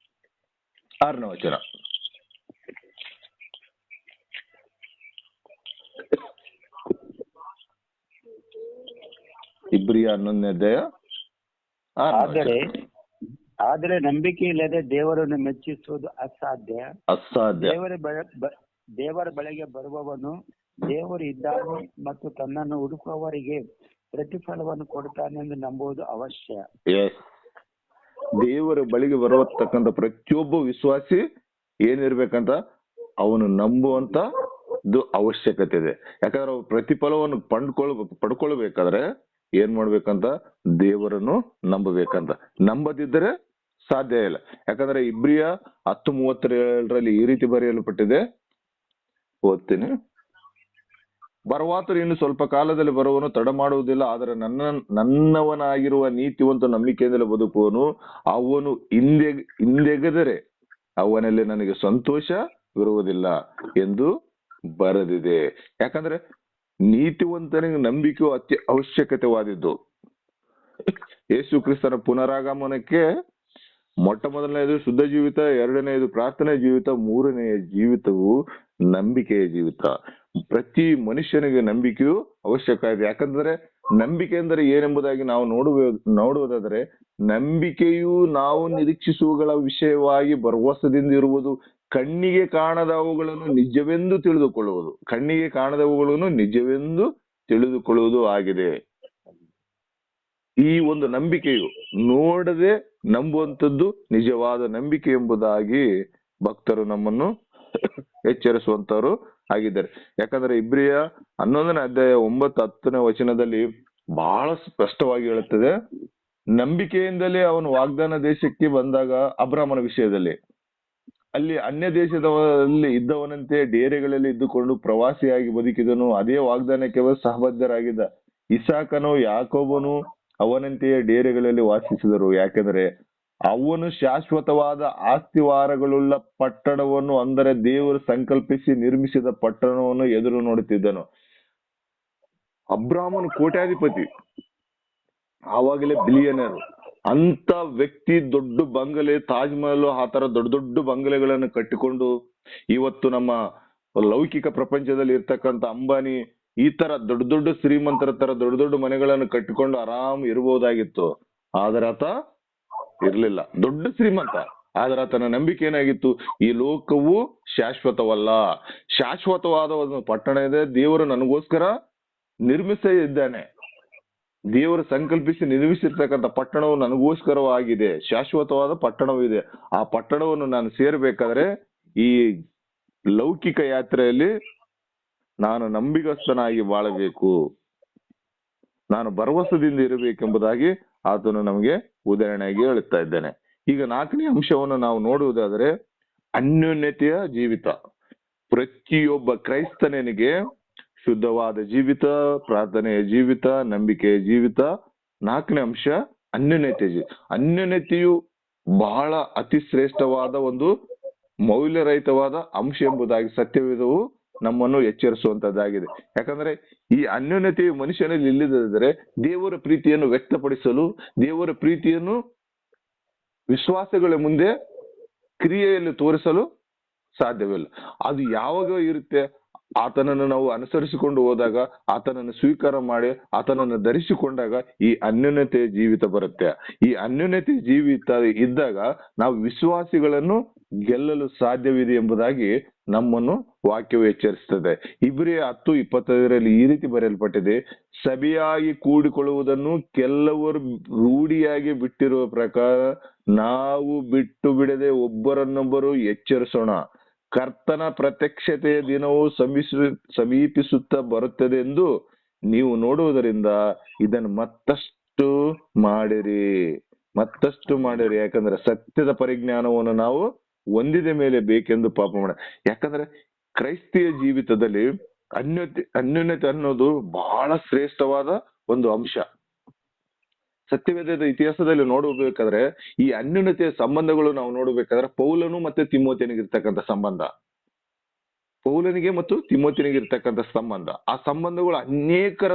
6ನೇ ವಚನ. ಇಬ್ರಿಯ 11ನೇ ಅಧ್ಯಾಯ 6ನೇ ವಚನ. ಆದರೆ ನಂಬಿಕೆ ಇಲ್ಲದೆ ದೇವರನ್ನು ಮೆಚ್ಚಿಸುವುದು ಅಸಾಧ್ಯ. ದೇವರ ಬಳಿಗೆ ಬರುವವನು ದೇವರು ಇದ್ದಾನೆ ಮತ್ತು ತನ್ನನ್ನು ಹುಡುಕುವವರಿಗೆ ಪ್ರತಿಫಲವನ್ನು ಕೊಡ್ತಾನೆ ಎಂದು ನಂಬುವುದು ಅವಶ್ಯ. ದೇವರ ಬಳಿಗೆ ಬರತಕ್ಕಂತ ಪ್ರತಿಯೊಬ್ಬ ವಿಶ್ವಾಸಿ ಏನಿರ್ಬೇಕಂತ ಅವನು ನಂಬುವಂತ ಅವಶ್ಯಕತೆ ಇದೆ. ಯಾಕಂದ್ರೆ ಅವ್ರು ಪ್ರತಿಫಲವನ್ನು ಪಡ್ಕೊಳ್ಬೇಕಾದ್ರೆ ಏನ್ ಮಾಡ್ಬೇಕಂತ ದೇವರನ್ನು ನಂಬಬೇಕಂತ. ನಂಬದಿದ್ದರೆ ಸಾಧ್ಯ ಇಲ್ಲ. ಯಾಕಂದ್ರೆ ಇಬ್ರಿಯ 10:37 ಈ ರೀತಿ ಬರೆಯಲ್ಪಟ್ಟಿದೆ, ಓದ್ತೀನಿ. ಬರುವಾತನು ಇನ್ನು ಸ್ವಲ್ಪ ಕಾಲದಲ್ಲಿ ಬರುವನು, ತಡ ಮಾಡುವುದಿಲ್ಲ. ಆದರೆ ನನ್ನವನಾಗಿರುವ ನೀತಿವಂತ ನಂಬಿಕೆಯಿಂದಲೇ ಬದುಕುವನು. ಅವನು ಹಿಂದೆಗೆದರೆ ಅವನಲ್ಲಿ ನನಗೆ ಸಂತೋಷವಿರುವುದಿಲ್ಲ ಎಂದು ಬರೆದಿದೆ. ಯಾಕಂದ್ರೆ ನೀತಿವಂತನಿಗೆ ನಂಬಿಕೆಯು ಅತಿ ಅವಶ್ಯಕತೆವಾದಿದ್ದು. ಯೇಸು ಕ್ರಿಸ್ತನ ಪುನರಾಗಮನಕ್ಕೆ ಮೊಟ್ಟ ಮೊದಲನೆಯದು ಶುದ್ಧ ಜೀವಿತ, ಎರಡನೆಯದು ಪ್ರಾರ್ಥನೆ ಜೀವಿತ, ಮೂರನೆಯ ಜೀವಿತವು ನಂಬಿಕೆಯ ಜೀವಿತ. ಪ್ರತಿ ಮನುಷ್ಯನಿಗೆ ನಂಬಿಕೆಯು ಅವಶ್ಯಕ ಇದೆ. ಯಾಕಂದ್ರೆ ನಂಬಿಕೆ ಎಂದರೆ ಏನೆಂಬುದಾಗಿ ನಾವು ನೋಡುವುದಾದರೆ, ನಂಬಿಕೆಯು ನಾವು ನಿರೀಕ್ಷಿಸುವಗಳ ವಿಷಯವಾಗಿ ಭರವಸೆದಿಂದ ಇರುವುದು, ಕಣ್ಣಿಗೆ ಕಾಣದವುಗಳನ್ನು ನಿಜವೆಂದು ತಿಳಿದುಕೊಳ್ಳುವುದು. ಕಣ್ಣಿಗೆ ಕಾಣದವುಗಳನ್ನು ನಿಜವೆಂದು ತಿಳಿದುಕೊಳ್ಳುವುದು ಆಗಿದೆ. ಈ ಒಂದು ನಂಬಿಕೆಯು ನೋಡದೆ ನಂಬುವಂಥದ್ದು ನಿಜವಾದ ನಂಬಿಕೆ ಎಂಬುದಾಗಿ ಭಕ್ತರು ನಮ್ಮನ್ನು ಎಚ್ಚರಿಸುವಂತವರು ಆಗಿದ್ದಾರೆ. ಯಾಕಂದ್ರೆ ಇಬ್ರಿಯ 11ನೇ ಅಧ್ಯಾಯ 9-10ನೇ ವಚನದಲ್ಲಿ ಬಹಳ ಸ್ಪಷ್ಟವಾಗಿ ಹೇಳುತ್ತದೆ, ನಂಬಿಕೆಯಿಂದಲೇ ಅವನು ವಾಗ್ದಾನ ದೇಶಕ್ಕೆ ಬಂದಾಗ ಅಬ್ರಾಮನ ವಿಷಯದಲ್ಲಿ ಅಲ್ಲಿ ಅನ್ಯ ದೇಶದಲ್ಲಿ ಇದ್ದವನಂತೆ ಡೇರೆಗಳಲ್ಲಿ ಇದ್ದುಕೊಂಡು ಪ್ರವಾಸಿಯಾಗಿ ಬದುಕಿದನು. ಅದೇ ವಾಗ್ದಾನಕ್ಕೆ ಸಹಬದ್ಧರಾಗಿದ್ದ ಇಸಾಕನು ಯಾಕೋಬನು ಅವನಂತೆಯೇ ಡೇರೆಗಳಲ್ಲಿ ವಾಸಿಸಿದರು. ಯಾಕೆಂದ್ರೆ ಅವನು ಶಾಶ್ವತವಾದ ಆಸ್ತಿವಾರಗಳುಳ್ಳ ಪಟ್ಟಣವನ್ನು, ಅಂದರೆ ದೇವರು ಸಂಕಲ್ಪಿಸಿ ನಿರ್ಮಿಸಿದ ಪಟ್ಟಣವನ್ನು ಎದುರು ನೋಡುತ್ತಿದ್ದನು. ಅಬ್ರಾಮನು ಕೋಟ್ಯಾಧಿಪತಿ, ಆವಾಗಲೇ ಬಿಲಿಯನರ್. ಅಂತ ವ್ಯಕ್ತಿ ದೊಡ್ಡ ಬಂಗಲೆ, ತಾಜ್ ಮಹಲ್, ಆ ತರ ದೊಡ್ಡ ದೊಡ್ಡ ಬಂಗಲೆಗಳನ್ನು ಕಟ್ಟಿಕೊಂಡು ಇವತ್ತು ನಮ್ಮ ಲೌಕಿಕ ಪ್ರಪಂಚದಲ್ಲಿ ಇರ್ತಕ್ಕಂಥ ಅಂಬಾನಿ ಈ ತರ ದೊಡ್ಡ ದೊಡ್ಡ ಶ್ರೀಮಂತರ ತರ ದೊಡ್ಡ ದೊಡ್ಡ ಮನೆಗಳನ್ನು ಕಟ್ಟಿಕೊಂಡು ಆರಾಮ್ ಇರಬಹುದಾಗಿತ್ತು. ಆದ್ರೆ ಆತ ಇರ್ಲಿಲ್ಲ, ದೊಡ್ಡ ಶ್ರೀಮಂತ. ಆದ್ರೆ ಆತನ ನಂಬಿಕೆ ಏನಾಗಿತ್ತು? ಈ ಲೋಕವು ಶಾಶ್ವತವಲ್ಲ, ಶಾಶ್ವತವಾದ ಒಂದು ಪಟ್ಟಣ ಇದೆ, ದೇವರು ನನಗೋಸ್ಕರ ನಿರ್ಮಿಸಿದ್ದಾನೆ, ದೇವರು ಸಂಕಲ್ಪಿಸಿ ನಿರ್ಮಿಸಿರ್ತಕ್ಕಂಥ ಪಟ್ಟಣವು ನನಗೋಸ್ಕರವಾಗಿದೆ, ಶಾಶ್ವತವಾದ ಪಟ್ಟಣವಿದೆ. ಆ ಪಟ್ಟಣವನ್ನು ನಾನು ಸೇರ್ಬೇಕಾದ್ರೆ ಈ ಲೌಕಿಕ ಯಾತ್ರೆಯಲ್ಲಿ ನಾನು ನಂಬಿಗಸ್ತನಾಗಿ ಬಾಳಬೇಕು, ನಾನು ಭರವಸೆದಿಂದ ಇರಬೇಕೆಂಬುದಾಗಿ ಆತನು ನಮಗೆ ಉದಾಹರಣೆಯಾಗಿ ಹೇಳುತ್ತಾ ಇದ್ದಾನೆ. ಈಗ 4ನೇ ಅಂಶವನ್ನು ನಾವು ನೋಡುವುದಾದರೆ, ಅನ್ಯೋನ್ಯತೆಯ ಜೀವಿತ. ಪ್ರತಿಯೊಬ್ಬ ಕ್ರೈಸ್ತನಿಗೆ ಶುದ್ಧವಾದ ಜೀವಿತ, ಪ್ರಾರ್ಥನೆಯ ಜೀವಿತ, ನಂಬಿಕೆಯ ಜೀವಿತ. 4ನೇ ಅಂಶ ಅನ್ಯೋನ್ಯತೆ. ಅನ್ಯೋನ್ಯತೆಯು ಬಹಳ ಅತಿ ಶ್ರೇಷ್ಠವಾದ ಒಂದು ಮೌಲ್ಯರಹಿತವಾದ ಅಂಶ ಎಂಬುದಾಗಿ ಸತ್ಯವೇದವು ನಮ್ಮನ್ನು ಎಚ್ಚರಿಸುವಂತದ್ದಾಗಿದೆ. ಯಾಕಂದ್ರೆ ಈ ಅನ್ಯೋನ್ಯತೆಯು ಮನುಷ್ಯನಲ್ಲಿ ಇಲ್ಲದಿದ್ದರೆ ದೇವರ ಪ್ರೀತಿಯನ್ನು ವ್ಯಕ್ತಪಡಿಸಲು, ದೇವರ ಪ್ರೀತಿಯನ್ನು ವಿಶ್ವಾಸಗಳ ಮುಂದೆ ಕ್ರಿಯೆಯಲ್ಲಿ ತೋರಿಸಲು ಸಾಧ್ಯವಿಲ್ಲ. ಅದು ಯಾವಾಗ ಇರುತ್ತೆ? ಆತನನ್ನು ನಾವು ಅನುಸರಿಸಿಕೊಂಡು ಹೋದಾಗ, ಆತನನ್ನು ಸ್ವೀಕಾರ ಮಾಡಿ ಆತನನ್ನು ಧರಿಸಿಕೊಂಡಾಗ ಈ ಅನ್ಯೋನ್ಯತೆಯ ಜೀವಿತ ಬರುತ್ತೆ. ಈ ಅನ್ಯೋನ್ಯತೆಯ ಜೀವಿತ ಇದ್ದಾಗ ನಾವು ವಿಶ್ವಾಸಿಗಳನ್ನು ಗೆಲ್ಲಲು ಸಾಧ್ಯವಿದೆ ಎಂಬುದಾಗಿ ನಮ್ಮನ್ನು ವಾಕ್ಯವು ಎಚ್ಚರಿಸುತ್ತದೆ. ಇಬ್ರಿಯ 10:25 ಈ ರೀತಿ ಬರೆಯಲ್ಪಟ್ಟಿದೆ, ಸಭೆಯಾಗಿ ಕೂಡಿಕೊಳ್ಳುವುದನ್ನು ಕೆಲವರು ರೂಢಿಯಾಗಿ ಬಿಟ್ಟಿರುವ ಪ್ರಕಾರ ನಾವು ಬಿಟ್ಟು ಬಿಡದೆ ಒಬ್ಬರನ್ನೊಬ್ಬರು ಎಚ್ಚರಿಸೋಣ, ಕರ್ತನ ಪ್ರತ್ಯಕ್ಷತೆಯ ದಿನವು ಸಮೀಪಿಸುತ್ತಾ ಬರುತ್ತದೆ ಎಂದು ನೀವು ನೋಡುವುದರಿಂದ ಇದನ್ನು ಮತ್ತಷ್ಟು ಮಾಡಿರಿ. ಯಾಕಂದ್ರೆ ಸತ್ಯದ ಪರಿಜ್ಞಾನವನ್ನು ನಾವು ಹೊಂದಿದ ಮೇಲೆ ಬೇಕೆಂದು ಪಾಪ ಮಾಡ. ಯಾಕಂದ್ರೆ ಕ್ರೈಸ್ತಿಯ ಜೀವಿತದಲ್ಲಿ ಅನ್ಯೋನ್ಯತೆ ಅನ್ನೋದು ಬಹಳ ಶ್ರೇಷ್ಠವಾದ ಒಂದು ಅಂಶ. ಸತ್ಯವೇದದ ಇತಿಹಾಸದಲ್ಲಿ ನೋಡಬೇಕಾದ್ರೆ ಈ ಅನ್ಯೋನ್ಯತೆಯ ಸಂಬಂಧಗಳು ನಾವು ನೋಡಬೇಕಾದ್ರೆ ಪೌಲನು ಮತ್ತೆ ತಿಮೋತಿಯನಿಗಿರ್ತಕ್ಕಂಥ ಸಂಬಂಧ, ಪೌಲನಿಗೆ ಮತ್ತು ತಿಮೋತಿಯನಿಗಿರ್ತಕ್ಕಂಥ ಸಂಬಂಧ, ಆ ಸಂಬಂಧಗಳು ಅನೇಕರ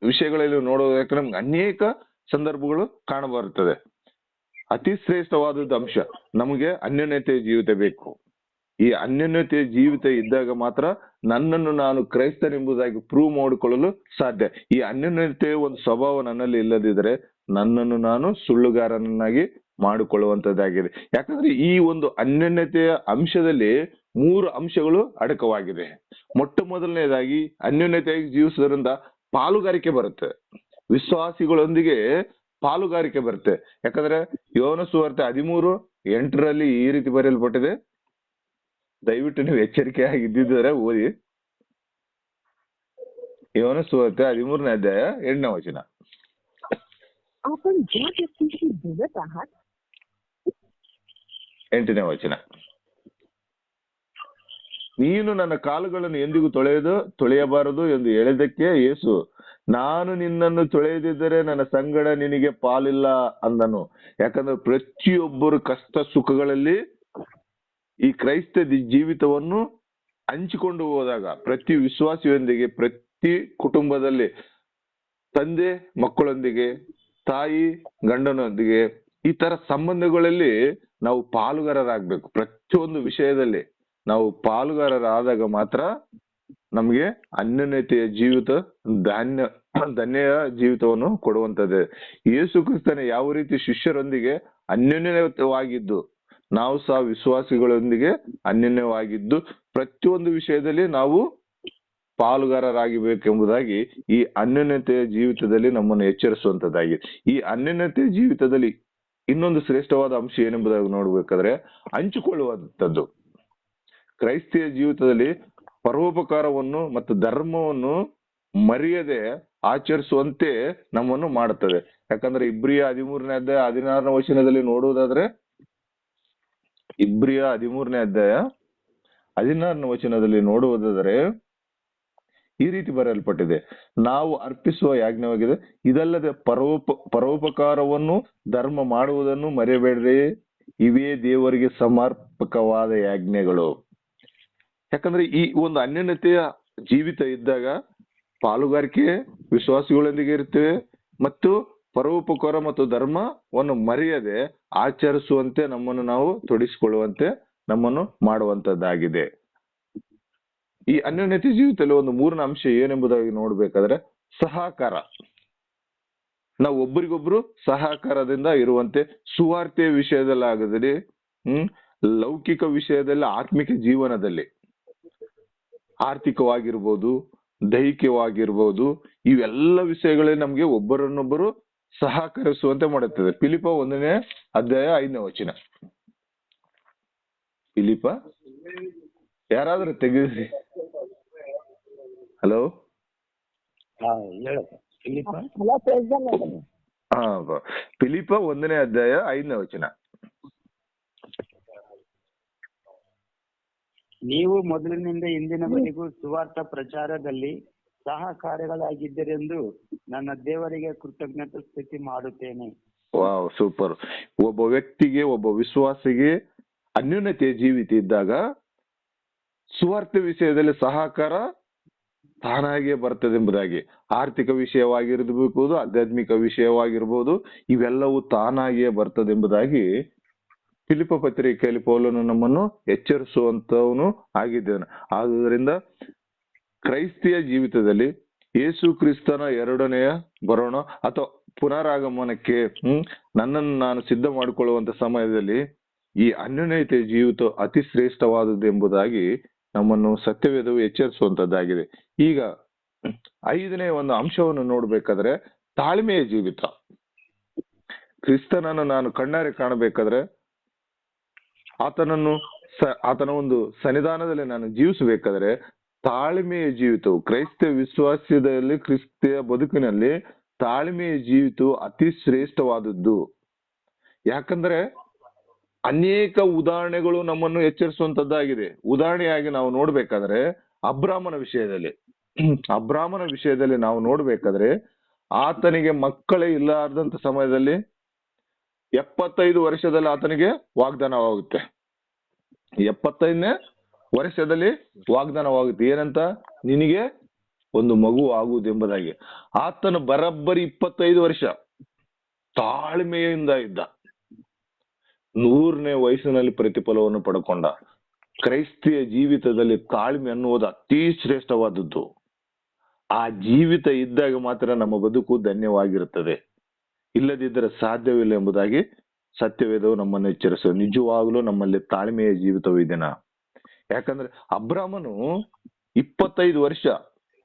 ವಿಷಯಗಳಲ್ಲಿ ನೋಡೋದಕ್ಕೆ ನಮ್ಗೆ ಅನೇಕ ಸಂದರ್ಭಗಳು ಕಾಣಬರುತ್ತದೆ. ಅತಿ ಶ್ರೇಷ್ಠವಾದದ್ದು ಅಂಶ ನಮಗೆ ಅನ್ಯೋನ್ಯತೆಯ ಜೀವಿತ ಬೇಕು. ಈ ಅನ್ಯೋನ್ಯತೆಯ ಜೀವಿತ ಇದ್ದಾಗ ಮಾತ್ರ ನನ್ನನ್ನು ನಾನು ಕ್ರೈಸ್ತನೆಂಬುದಾಗಿ ಪ್ರೂವ್ ಮಾಡಿಕೊಳ್ಳಲು ಸಾಧ್ಯ. ಈ ಅನ್ಯೋನ್ಯತೆಯ ಒಂದು ಸ್ವಭಾವ ನನ್ನಲ್ಲಿ ಇಲ್ಲದಿದ್ದರೆ ನನ್ನನ್ನು ನಾನು ಸುಳ್ಳುಗಾರನನ್ನಾಗಿ ಮಾಡಿಕೊಳ್ಳುವಂತದ್ದಾಗಿದೆ. ಯಾಕಂದ್ರೆ ಈ ಒಂದು ಅನ್ಯೋನ್ಯತೆಯ ಅಂಶದಲ್ಲಿ 3 ಅಂಶಗಳು ಅಡಕವಾಗಿದೆ. ಮೊದಲನೇದಾಗಿ ಅನ್ಯೋನ್ಯತೆಯಾಗಿ ಜೀವಿಸುವುದರಿಂದ ಪಾಲುಗಾರಿಕೆ ಬರುತ್ತೆ, ವಿಶ್ವಾಸಿಗಳೊಂದಿಗೆ ಪಾಲುಗಾರಿಕೆ ಬರುತ್ತೆ. ಯಾಕಂದ್ರೆ ಯೋಹಾನ ಸುವಾರ್ತೆ 13:8 ಈ ರೀತಿ ಬರೆಯಲ್ಪಟ್ಟಿದೆ. ದಯವಿಟ್ಟು ನೀವು ಎಚ್ಚರಿಕೆಯಾಗಿ ಇದ್ದಿದ್ದರೆ ಓದಿ. ಯೋಹಾನ ಸುವಾರ್ತೆ 13ನೇ ಅಧ್ಯಾಯ 8ನೇ ವಚನ. आपण ज्या व्यक्तीशी बोलत आहात 8ನೇ ವಚನ. ನೀನು ನನ್ನ ಕಾಲುಗಳನ್ನು ಎಂದಿಗೂ ತೊಳೆಯಬಾರದು ಎಂದು ಹೇಳಿದಕ್ಕೆ ಯೇಸು, ನಾನು ನಿನ್ನನ್ನು ತೊಳೆಯದಿದ್ದರೆ ನನ್ನ ಸಂಗಡ ನಿನಗೆ ಪಾಲಿಲ್ಲ ಅಂದನು. ಯಾಕಂದ್ರೆ ಪ್ರತಿಯೊಬ್ಬರು ಕಷ್ಟ ಸುಖಗಳಲ್ಲಿ ಈ ಕ್ರೈಸ್ತ ಜೀವಿತವನ್ನು ಹಂಚಿಕೊಂಡು ಹೋದಾಗ, ಪ್ರತಿ ವಿಶ್ವಾಸಿಯೊಂದಿಗೆ, ಪ್ರತಿ ಕುಟುಂಬದಲ್ಲಿ ತಂದೆ ಮಕ್ಕಳೊಂದಿಗೆ, ತಾಯಿ ಗಂಡನೊಂದಿಗೆ, ಈ ತರ ಸಂಬಂಧಗಳಲ್ಲಿ ನಾವು ಪಾಲುಗಾರರಾಗಬೇಕು. ಪ್ರತಿಯೊಂದು ವಿಷಯದಲ್ಲಿ ನಾವು ಪಾಲುಗಾರರಾದಾಗ ಮಾತ್ರ ನಮಗೆ ಅನ್ಯೋನ್ಯತೆಯ ಜೀವಿತ ಧನ್ಯ ಜೀವಿತವನ್ನು ಕೊಡುವಂತದ್ದೇ. ಯೇಸು ಕ್ರಿಸ್ತನ ಯಾವ ರೀತಿ ಶಿಷ್ಯರೊಂದಿಗೆ ಅನ್ಯೋನ್ಯವಾಗಿದ್ದು, ನಾವು ಸಹ ವಿಶ್ವಾಸಿಗಳೊಂದಿಗೆ ಅನ್ಯೋನ್ಯವಾಗಿದ್ದು ಪ್ರತಿಯೊಂದು ವಿಷಯದಲ್ಲಿ ನಾವು ಪಾಲುಗಾರರಾಗಿಬೇಕೆಂಬುದಾಗಿ ಈ ಅನ್ಯೋನ್ಯತೆಯ ಜೀವಿತದಲ್ಲಿ ನಮ್ಮನ್ನು ಎಚ್ಚರಿಸುವಂತದ್ದಾಗಿದೆ. ಈ ಅನ್ಯೋನ್ಯತೆಯ ಜೀವಿತದಲ್ಲಿ ಇನ್ನೊಂದು ಶ್ರೇಷ್ಠವಾದ ಅಂಶ ಏನೆಂಬುದಾಗಿ ನೋಡ್ಬೇಕಾದ್ರೆ ಹಂಚಿಕೊಳ್ಳುವಂಥದ್ದು. ಕ್ರೈಸ್ತಿಯ ಜೀವಿತದಲ್ಲಿ ಪರೋಪಕಾರವನ್ನು ಮತ್ತು ಧರ್ಮವನ್ನು ಮರೆಯದೆ ಆಚರಿಸುವಂತೆ ನಮ್ಮನ್ನು ಮಾಡುತ್ತದೆ. ಯಾಕಂದ್ರೆ ಇಬ್ರಿಯ 13ನೇ ಅಧ್ಯಾಯ 16ನೇ ವಚನದಲ್ಲಿ ನೋಡುವುದಾದ್ರೆ, ಇಬ್ರಿಯ 13ನೇ ಅಧ್ಯಾಯ 16ನೇ ವಚನದಲ್ಲಿ ನೋಡುವುದಾದರೆ ಈ ರೀತಿ ಬರೆಯಲ್ಪಟ್ಟಿದೆ, ನಾವು ಅರ್ಪಿಸುವ ಯಾಜ್ಞವಾಗಿದೆ, ಇದಲ್ಲದೆ ಪರೋಪಕಾರವನ್ನು ಧರ್ಮ ಮಾಡುವುದನ್ನು ಮರೆಯಬೇಡ್ರಿ, ಇವೇ ದೇವರಿಗೆ ಸಮರ್ಪಕವಾದ ಯಾಜ್ಞೆಗಳು. ಯಾಕಂದ್ರೆ ಈ ಒಂದು ಅನ್ಯೋನ್ಯತೆಯ ಜೀವಿತ ಇದ್ದಾಗ ಪಾಲುಗಾರಿಕೆ ವಿಶ್ವಾಸಿಗಳೊಂದಿಗೆ ಇರ್ತೇವೆ ಮತ್ತು ಪರೋಪಕಾರ ಮತ್ತು ಧರ್ಮವನ್ನು ಮರೆಯದೆ ಆಚರಿಸುವಂತೆ ನಮ್ಮನ್ನು ನಾವು ತೊಡಗಿಸಿಕೊಳ್ಳುವಂತೆ ನಮ್ಮನ್ನು ಮಾಡುವಂತದ್ದಾಗಿದೆ. ಈ ಅನ್ಯೋನ್ಯತೆ ಜೀವಿತದಲ್ಲಿ ಒಂದು ಮೂರನೇ ಅಂಶ ಏನೆಂಬುದಾಗಿ ನೋಡ್ಬೇಕಾದ್ರೆ ಸಹಕಾರ. ನಾವು ಒಬ್ಬರಿಗೊಬ್ರು ಸಹಕಾರದಿಂದ ಇರುವಂತೆ, ಸುವಾರ್ತೆಯ ವಿಷಯದಲ್ಲಾಗದಲ್ಲಿ, ಲೌಕಿಕ ವಿಷಯದಲ್ಲಿ, ಆತ್ಮಿಕ ಜೀವನದಲ್ಲಿ, ಆರ್ಥಿಕವಾಗಿರ್ಬೋದು, ದೈಹಿಕವಾಗಿರ್ಬೋದು, ಇವೆಲ್ಲ ವಿಷಯಗಳಲ್ಲಿ ನಮ್ಗೆ ಒಬ್ಬರನ್ನೊಬ್ಬರು ಸಹಕರಿಸುವಂತೆ ಮಾಡುತ್ತದೆ. ಫಿಲಿಪ 1ನೇ ಅಧ್ಯಾಯ 5ನೇ ವಚನ. ಫಿಲಿಪ ಯಾರಾದ್ರೂ ತೆಗೆದ್ರಿ? ಹಲೋ, ಫಿಲಿಪ 1ನೇ ಅಧ್ಯಾಯ 5ನೇ ವಚನ. ನೀವು ಮೊದಲಿನಿಂದ ಇಂದಿನವರೆಗೂ ಸುವಾರ್ಥ ಪ್ರಚಾರದಲ್ಲಿ ಸಹಕಾರಿಗಳಾಗಿದ್ದರೆಂದು ನನ್ನ ದೇವರಿಗೆ ಕೃತಜ್ಞತೆ ಸ್ತುತಿ ಮಾಡುತ್ತೇನೆ. Wow, super. ಒಬ್ಬ ವ್ಯಕ್ತಿಗೆ, ಒಬ್ಬ ವಿಶ್ವಾಸಿಗೆ ಅನ್ಯೋನ್ಯತೆಯ ಜೀವಿತ ಇದ್ದಾಗ ಸುವಾರ್ಥ ವಿಷಯದಲ್ಲಿ ಸಹಕಾರ ತಾನಾಗಿಯೇ ಬರ್ತದೆ ಎಂಬುದಾಗಿ. ಆರ್ಥಿಕ ವಿಷಯವಾಗಿರ್ಬೋದು, ಆಧ್ಯಾತ್ಮಿಕ ವಿಷಯವಾಗಿರ್ಬೋದು, ಇವೆಲ್ಲವೂ ತಾನಾಗಿಯೇ ಬರ್ತದೆ ಎಂಬುದಾಗಿ ಫಿಲಿಪ ಪತ್ರಿಕೆಯಲ್ಲಿ ಪೌಲನು ನಮ್ಮನ್ನು ಎಚ್ಚರಿಸುವಂತವನು ಆಗಿದ್ದಾನೆ. ಆದುದರಿಂದ ಕ್ರೈಸ್ತಿಯ ಜೀವಿತದಲ್ಲಿ ಯೇಸು ಕ್ರಿಸ್ತನ 2ನೇ ಬರೋಣ ಅಥವಾ ಪುನರಾಗಮನಕ್ಕೆ ನನ್ನನ್ನು ನಾನು ಸಿದ್ಧ ಮಾಡಿಕೊಳ್ಳುವಂತ ಸಮಯದಲ್ಲಿ ಈ ಅನ್ಯೋನ್ಯತೆಯ ಜೀವಿತ ಅತಿ ಶ್ರೇಷ್ಠವಾದದ್ದು ಎಂಬುದಾಗಿ ನಮ್ಮನ್ನು ಸತ್ಯವೇದವು ಎಚ್ಚರಿಸುವಂತದ್ದಾಗಿದೆ. ಈಗ 5ನೇ ಒಂದು ಅಂಶವನ್ನು ನೋಡ್ಬೇಕಾದ್ರೆ ತಾಳ್ಮೆಯ ಜೀವಿತ. ಕ್ರಿಸ್ತನನ್ನು ನಾನು ಕಣ್ಣಾರೆ ಕಾಣಬೇಕಾದ್ರೆ, ಆತನ ಒಂದು ಸನ್ನಿಧಾನದಲ್ಲಿ ನಾನು ಜೀವಿಸಬೇಕಾದ್ರೆ ತಾಳ್ಮೆಯ ಜೀವಿತವು, ಕ್ರೈಸ್ತ ವಿಶ್ವಾಸದಲ್ಲಿ, ಕ್ರಿಸ್ತಿಯ ಬದುಕಿನಲ್ಲಿ ತಾಳ್ಮೆಯ ಜೀವಿತವು ಅತಿ ಶ್ರೇಷ್ಠವಾದದ್ದು. ಯಾಕಂದ್ರೆ ಅನೇಕ ಉದಾಹರಣೆಗಳು ನಮ್ಮನ್ನು ಎಚ್ಚರಿಸುವಂತದ್ದಾಗಿದೆ. ಉದಾಹರಣೆಯಾಗಿ ನಾವು ನೋಡ್ಬೇಕಾದ್ರೆ ಅಬ್ರಾಮನ ವಿಷಯದಲ್ಲಿ ನಾವು ನೋಡ್ಬೇಕಾದ್ರೆ, ಆತನಿಗೆ ಮಕ್ಕಳೇ ಇಲ್ಲಾರ್ದಂತ ಸಮಯದಲ್ಲಿ 75 ವರ್ಷದಲ್ಲಿ ಆತನಿಗೆ ವಾಗ್ದಾನವಾಗುತ್ತೆ. 75ನೇ ವರ್ಷದಲ್ಲಿ ವಾಗ್ದಾನವಾಗುತ್ತೆ. ಏನಂತ? ನಿನಗೆ ಒಂದು ಮಗು ಆಗುವುದೆಂಬುದಾಗಿ. ಆತನ ಬರಬ್ಬರಿ 25 ವರ್ಷ ತಾಳ್ಮೆಯಿಂದ ಇದ್ದ. 100ನೇ ವಯಸ್ಸಿನಲ್ಲಿ ಪ್ರತಿಫಲವನ್ನು ಪಡ್ಕೊಂಡ. ಕ್ರೈಸ್ತಿಯ ಜೀವಿತದಲ್ಲಿ ತಾಳ್ಮೆ ಅನ್ನುವುದು ಅತಿ ಶ್ರೇಷ್ಠವಾದದ್ದು. ಆ ಜೀವಿತ ಇದ್ದಾಗ ಮಾತ್ರ ನಮ್ಮ ಬದುಕು ಧನ್ಯವಾಗಿರುತ್ತದೆ. ಇಲ್ಲದಿದ್ದರೆ ಸಾಧ್ಯವಿಲ್ಲ ಎಂಬುದಾಗಿ ಸತ್ಯವೇದವು ನಮ್ಮನ್ನು ಎಚ್ಚರಿಸುವ. ನಿಜವಾಗ್ಲೂ ನಮ್ಮಲ್ಲಿ ತಾಳ್ಮೆಯ ಜೀವಿತವೂ ಇದೆನಾ? ಯಾಕಂದ್ರೆ ಅಬ್ರಾಮನು 25 ವರ್ಷ,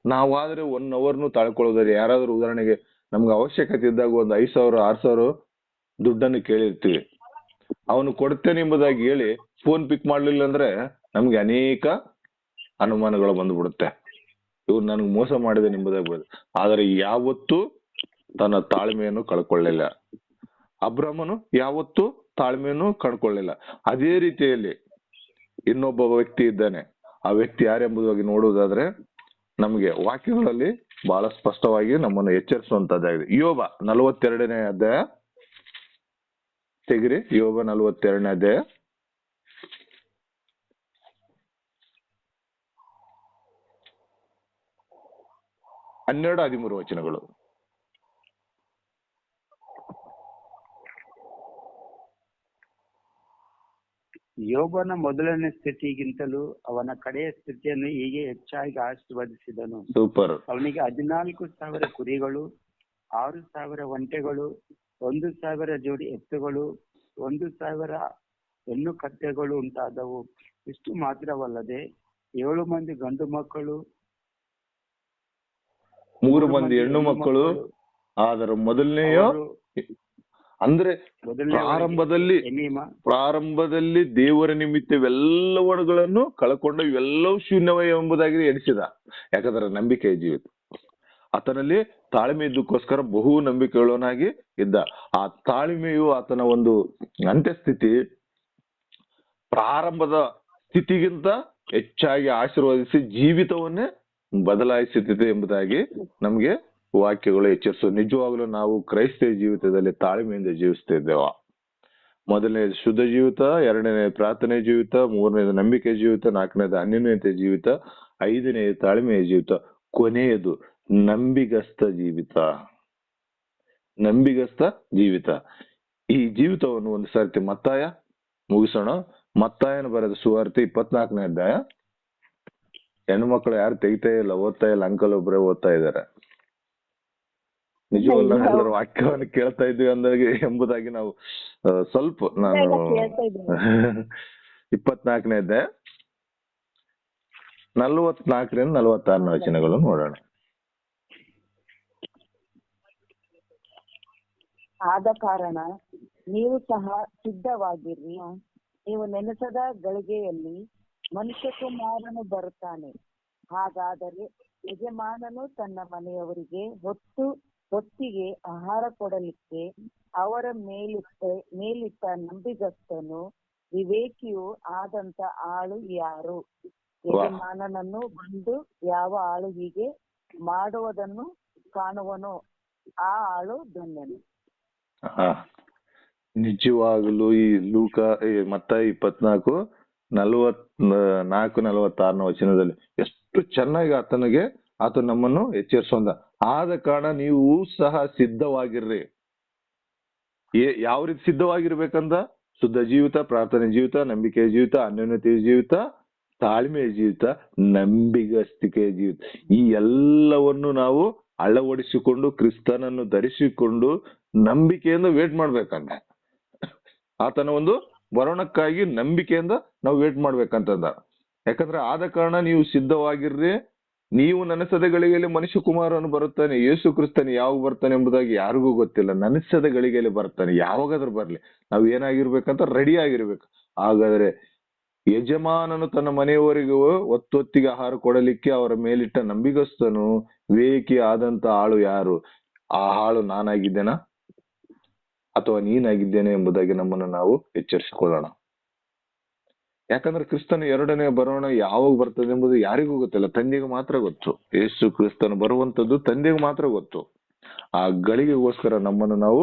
ನಾವಾದ್ರೆ 1 ಅವರ್ನು ತಾಳ್ಕೊಳ್ಳೋದ್ರೆ, ಯಾರಾದ್ರೂ ಉದಾಹರಣೆಗೆ ನಮ್ಗೆ ಅವಶ್ಯಕತೆ ಇದ್ದಾಗ ಒಂದು 5,000 6,000 ದುಡ್ಡನ್ನು ಕೇಳಿರ್ತೀವಿ, ಅವನು ಕೊಡ್ತೇನೆ ಎಂಬುದಾಗಿ ಹೇಳಿ ಫೋನ್ ಪಿಕ್ ಮಾಡ್ಲಿಲ್ಲ ಅಂದ್ರೆ ನಮ್ಗೆ ಅನೇಕ ಅನುಮಾನಗಳು ಬಂದ್ಬಿಡುತ್ತೆ. ಇವ್ರು ನನಗೆ ಮೋಸ ಮಾಡಿದೆ ಎಂಬುದಾಗಿ ಬರುತ್ತೆ. ಆದರೆ ಯಾವತ್ತೂ ತನ್ನ ತಾಳ್ಮೆಯನ್ನು ಕಳ್ಕೊಳ್ಳಿಲ್ಲ. ಅಬ್ರಾಮನು ಯಾವತ್ತೂ ತಾಳ್ಮೆಯನ್ನು ಕಳ್ಕೊಳ್ಳಿಲ್ಲ. ಅದೇ ರೀತಿಯಲ್ಲಿ ಇನ್ನೊಬ್ಬ ವ್ಯಕ್ತಿ ಇದ್ದಾನೆ. ಆ ವ್ಯಕ್ತಿ ಯಾರೆಂಬುದಾಗಿ ನೋಡುವುದಾದ್ರೆ ನಮಗೆ ವಾಕ್ಯಗಳಲ್ಲಿ ಬಹಳ ಸ್ಪಷ್ಟವಾಗಿ ನಮ್ಮನ್ನು ಎಚ್ಚರಿಸುವಂತದ್ದಾಗಿದೆ. ಯೋಬ 42ನೇ ಅಧ್ಯಾಯ ತೆಗಿರಿ. ಯೋಬ 42ನೇ ಅಧ್ಯಾಯ 12-13 ವಚನಗಳು. ಯೋಬನ ಮೊದಲನೇ ಸ್ಥಿತಿಗಿಂತಲೂ ಅವನ ಕಡೆಯ ಸ್ಥಿತಿಯನ್ನು ಹೀಗೆ ಹೆಚ್ಚಾಗಿ ಆಶೀರ್ವದಿಸಿದನು. ಸೂಪರ್. ಅವನಿಗೆ 14,000 ಕುರಿಗಳು, 6,000 ಒಂಟೆಗಳು, 1,000 ಜೋಡಿ ಎತ್ತುಗಳು, 1,000 ಹೆಣ್ಣು ಕತ್ತೆಗಳು ಉಂಟಾದವು. ಇಷ್ಟು ಮಾತ್ರವಲ್ಲದೆ 7 ಮಂದಿ ಗಂಡು ಮಕ್ಕಳು, 3 ಮಂದಿ ಹೆಣ್ಣು ಮಕ್ಕಳು. ಅದರ ಮೊದಲನೆಯ ಅಂದ್ರೆ ಪ್ರಾರಂಭದಲ್ಲಿ ದೇವರ ನಿಮಿತ್ತ ಇವೆಲ್ಲವುಗಳನ್ನು ಕಳ್ಕೊಂಡು ಇವೆಲ್ಲವೂ ಶೂನ್ಯವೇ ಎಂಬುದಾಗಿ ಎಣಿಸಿದ. ಯಾಕಂದ್ರೆ ನಂಬಿಕೆ ಜೀವಿತ ಆತನಲ್ಲಿ ತಾಳ್ಮೆ ಇದ್ದಕ್ಕೋಸ್ಕರ ಬಹು ನಂಬಿಕೆಯುಳ್ಳವನಾಗಿ ಇದ್ದ. ಆ ತಾಳ್ಮೆಯು ಆತನ ಒಂದು ಅಂತ್ಯಸ್ಥಿತಿ ಪ್ರಾರಂಭದ ಸ್ಥಿತಿಗಿಂತ ಹೆಚ್ಚಾಗಿ ಆಶೀರ್ವದಿಸಿ ಜೀವಿತವನ್ನೇ ಬದಲಾಯಿಸುತ್ತಿದೆ ಎಂಬುದಾಗಿ ನಮ್ಗೆ ವಾಕ್ಯಗಳು ಎಚ್ಚರಿಸು. ನಿಜವಾಗ್ಲೂ ನಾವು ಕ್ರೈಸ್ತ ಜೀವಿತದಲ್ಲಿ ತಾಳ್ಮೆಯಿಂದ ಜೀವಿಸ್ತಾ ಇದ್ದೇವ. ಮೊದಲನೇದು ಶುದ್ಧ ಜೀವಿತ, ಎರಡನೇ ಪ್ರಾರ್ಥನೆ ಜೀವಿತ, ಮೂರನೇದು ನಂಬಿಕೆ ಜೀವಿತ, ನಾಲ್ಕನೇದು ಅನ್ಯೋನ್ಯತೆ ಜೀವಿತ, ಐದನೇದು ತಾಳ್ಮೆಯ ಜೀವಿತ, ಕೊನೆಯದು ನಂಬಿಗಸ್ತ ಜೀವಿತ. ನಂಬಿಗಸ್ತ ಜೀವಿತ. ಈ ಜೀವಿತವನ್ನು ಒಂದು ಸರ್ತಿ ಮತ್ತಾಯ ಮುಗಿಸೋಣ. ಮತ್ತಾಯನ ಬರೆದ ಸುವಾರ್ತೆ 24ನೇ ಅಧ್ಯಾಯ. ಹೆಣ್ಣು ಮಕ್ಕಳು ಯಾರು ತೆಗಿತಾ ಇಲ್ಲ, ಓದ್ತಾ ಇಲ್ಲ, ಅಂಕಲ್ ಒಬ್ಬರೇ ಓದ್ತಾ ಇದ್ದಾರೆ. ನಿಜವಲ್ಲ ನಾವೆಲ್ಲರೂ ವಾಕ್ಯವನ್ನು ಕೇಳ್ತಾ ಇದ್ವಿ ಅಂದಾಗೆ ಎಂಬುದಾಗಿ ನಾವು ಸ್ವಲ್ಪ ನಾನು 24ನೇ ಅಧ್ಯಾಯ 44ರಿಂದ 46 ವಚನಗಳು ನೋಡೋಣ. ಆದ ಕಾರಣ ನೀವು ಸಹ ಸಿದ್ಧವಾಗಿರ್ರಿ. ನೀವು ನೆನೆಸದ ಗಳಿಗೆಯಲ್ಲಿ ಮನುಷ್ಯಕುಮಾರನು ಬರುತ್ತಾನೆ. ಹಾಗಾದರೆ ಯಜಮಾನನು ತನ್ನ ಮನೆಯವರಿಗೆ ಹೊತ್ತಿಗೆ ಆಹಾರ ಕೊಡಲಿಕ್ಕೆ ಅವರ ಮೇಲಿಟ್ಟ ನಂಬಿಗಸ್ತನು ವಿವೇಕಿಯೂ ಆದಂತ ಆಳು ಯಾರು? ಯಜಮಾನನನ್ನು ಬಂದು ಯಾವ ಆಳು ಹೀಗೆ ಮಾಡುವುದನ್ನು ಕಾಣುವನೋ ಆ ಆಳು ಧನ್ಯನು. ನಿಜವಾಗಲೂ ಈ ಲೂಕ ಮತ್ತಾಯ 24:44-46 ವಚನದಲ್ಲಿ ಎಷ್ಟು ಚೆನ್ನಾಗಿ ಆತ ನಮ್ಮನ್ನು ಎಚ್ಚರಿಸೋದ. ಆದ ಕಾರಣ ನೀವು ಸಹ ಸಿದ್ಧವಾಗಿರ್ರಿ. ಯಾವ ರೀತಿ ಸಿದ್ಧವಾಗಿರ್ಬೇಕಂತ? ಶುದ್ಧ ಜೀವಿತ, ಪ್ರಾರ್ಥನೆ ಜೀವಿತ, ನಂಬಿಕೆಯ ಜೀವಿತ, ಅನ್ಯೋನ್ಯತೆಯ ಜೀವಿತ, ತಾಳ್ಮೆಯ ಜೀವಿತ, ನಂಬಿಗಸ್ತಿಕೆಯ ಜೀವಿತ. ಈ ಎಲ್ಲವನ್ನು ನಾವು ಅಳವಡಿಸಿಕೊಂಡು ಕ್ರಿಸ್ತನನ್ನು ಧರಿಸಿಕೊಂಡು ನಂಬಿಕೆಯಿಂದ ವೇಟ್ ಮಾಡ್ಬೇಕಂತ. ಆತನ ಒಂದು ಬರೋಣಕ್ಕಾಗಿ ನಂಬಿಕೆಯಿಂದ ನಾವು ವೇಟ್ ಮಾಡ್ಬೇಕಂತಂದ. ಯಾಕಂದ್ರೆ ಆದ ಕಾರಣ ನೀವು ಸಿದ್ಧವಾಗಿರ್ರಿ. ನೀವು ನೆನೆಸದ ಗಳಿಗೆಯಲ್ಲಿ ಮನುಷ್ಯ ಕುಮಾರನು ಬರುತ್ತಾನೆ. ಯೇಸು ಕ್ರಿಸ್ತನು ಯಾವಾಗ ಬರ್ತಾನೆ ಎಂಬುದಾಗಿ ಯಾರಿಗೂ ಗೊತ್ತಿಲ್ಲ. ನೆನೆಸದ ಗಳಿಗೆಯಲ್ಲಿ ಬರ್ತಾನೆ. ಯಾವಾಗಾದ್ರೂ ಬರ್ಲಿ, ನಾವ್ ಏನಾಗಿರ್ಬೇಕಂತ ರೆಡಿ ಆಗಿರ್ಬೇಕು. ಹಾಗಾದ್ರೆ ಯಜಮಾನನು ತನ್ನ ಮನೆಯವರಿಗೂ ಒತ್ತೊತ್ತಿಗೆ ಆಹಾರ ಕೊಡಲಿಕ್ಕೆ ಅವರ ಮೇಲಿಟ್ಟ ನಂಬಿಗಸ್ತನು ವಿವೇಕಿ ಆದಂತ ಆಳು ಯಾರು? ಆ ಆಳು ನಾನಾಗಿದ್ದೇನಾ ಅಥವಾ ನೀನಾಗಿದ್ದೇನೆ ಎಂಬುದಾಗಿ ನಮ್ಮನ್ನು ನಾವು ಎಚ್ಚರಿಸಿಕೊಳ್ಳೋಣ. ಯಾಕಂದ್ರೆ ಕ್ರಿಸ್ತನ ಎರಡನೇ ಬರೋಣ ಯಾವಾಗ ಬರ್ತದೆ ಎಂಬುದು ಯಾರಿಗೂ ಗೊತ್ತಿಲ್ಲ, ತಂದೆಗೆ ಮಾತ್ರ ಗೊತ್ತು. ಯೇಸು ಕ್ರಿಸ್ತನು ಬರುವಂತದ್ದು ತಂದೆಗೆ ಮಾತ್ರ ಗೊತ್ತು. ಆ ಗಳಿಗೆಗೋಸ್ಕರ ನಮ್ಮನ್ನು ನಾವು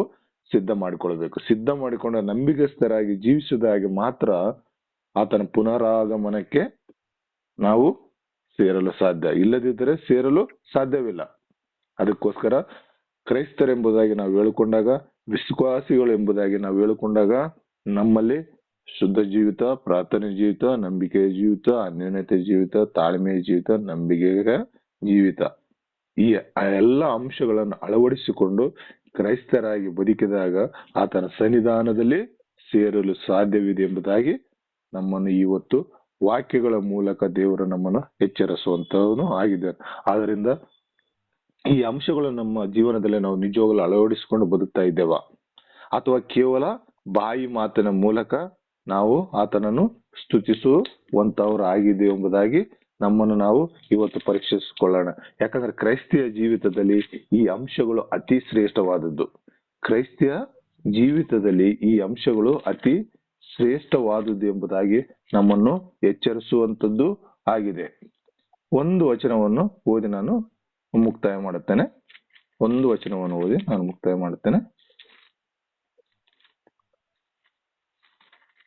ಸಿದ್ಧ ಮಾಡಿಕೊಳ್ಬೇಕು. ಸಿದ್ಧ ಮಾಡಿಕೊಂಡ ನಂಬಿಗಸ್ತರಾಗಿ ಜೀವಿಸಿದಾಗೆ ಮಾತ್ರ ಆತನ ಪುನರಾಗಮನಕ್ಕೆ ನಾವು ಸೇರಲು ಸಾಧ್ಯ. ಇಲ್ಲದಿದ್ದರೆ ಸೇರಲು ಸಾಧ್ಯವಿಲ್ಲ. ಅದಕ್ಕೋಸ್ಕರ ಕ್ರೈಸ್ತರೆಂಬುದಾಗಿ ನಾವು ಹೇಳಿಕೊಂಡಾಗ, ವಿಶ್ವಾಸಿಗಳು ಎಂಬುದಾಗಿ ನಾವು ಹೇಳಿಕೊಂಡಾಗ ನಮ್ಮಲ್ಲಿ ಶುದ್ಧ ಜೀವಿತ, ಪ್ರಾರ್ಥನೆ ಜೀವಿತ, ನಂಬಿಕೆಯ ಜೀವಿತ, ಅನ್ಯೋನ್ಯತೆ ಜೀವಿತ, ತಾಳ್ಮೆಯ ಜೀವಿತ, ನಂಬಿಕೆಯ ಜೀವಿತ, ಈ ಎಲ್ಲ ಅಂಶಗಳನ್ನು ಅಳವಡಿಸಿಕೊಂಡು ಕ್ರೈಸ್ತರಾಗಿ ಬದುಕಿದಾಗ ಆತನ ಸನ್ನಿಧಾನದಲ್ಲಿ ಸೇರಲು ಸಾಧ್ಯವಿದೆ ಎಂಬುದಾಗಿ ನಮ್ಮನ್ನು ಇವತ್ತು ವಾಕ್ಯಗಳ ಮೂಲಕ ದೇವರು ನಮ್ಮನ್ನು ಎಚ್ಚರಿಸುವಂತವನು ಆಗಿದ್ದಾನೆ. ಆದ್ರಿಂದ ಈ ಅಂಶಗಳು ನಮ್ಮ ಜೀವನದಲ್ಲಿ ನಾವು ನಿಜವಾಗಲೂ ಅಳವಡಿಸಿಕೊಂಡು ಬದುಕ್ತಾ ಇದ್ದೇವಾ ಅಥವಾ ಕೇವಲ ಬಾಯಿ ಮಾತಿನ ಮೂಲಕ ನಾವು ಆತನನ್ನು ಸ್ತುತಿಸುವಂತವ್ರು ಆಗಿದೆ ಎಂಬುದಾಗಿ ನಮ್ಮನ್ನು ನಾವು ಇವತ್ತು ಪರೀಕ್ಷಿಸಿಕೊಳ್ಳೋಣ. ಯಾಕಂದ್ರೆ ಕ್ರೈಸ್ತಿಯ ಜೀವಿತದಲ್ಲಿ ಈ ಅಂಶಗಳು ಅತಿ ಶ್ರೇಷ್ಠವಾದದ್ದು. ಕ್ರೈಸ್ತಿಯ ಜೀವಿತದಲ್ಲಿ ಈ ಅಂಶಗಳು ಅತಿ ಶ್ರೇಷ್ಠವಾದದ್ದು ಎಂಬುದಾಗಿ ನಮ್ಮನ್ನು ಎಚ್ಚರಿಸುವಂತದ್ದು ಆಗಿದೆ. ಒಂದು ವಚನವನ್ನು ಓದಿ ನಾನು ಮುಕ್ತಾಯ ಮಾಡುತ್ತೇನೆ.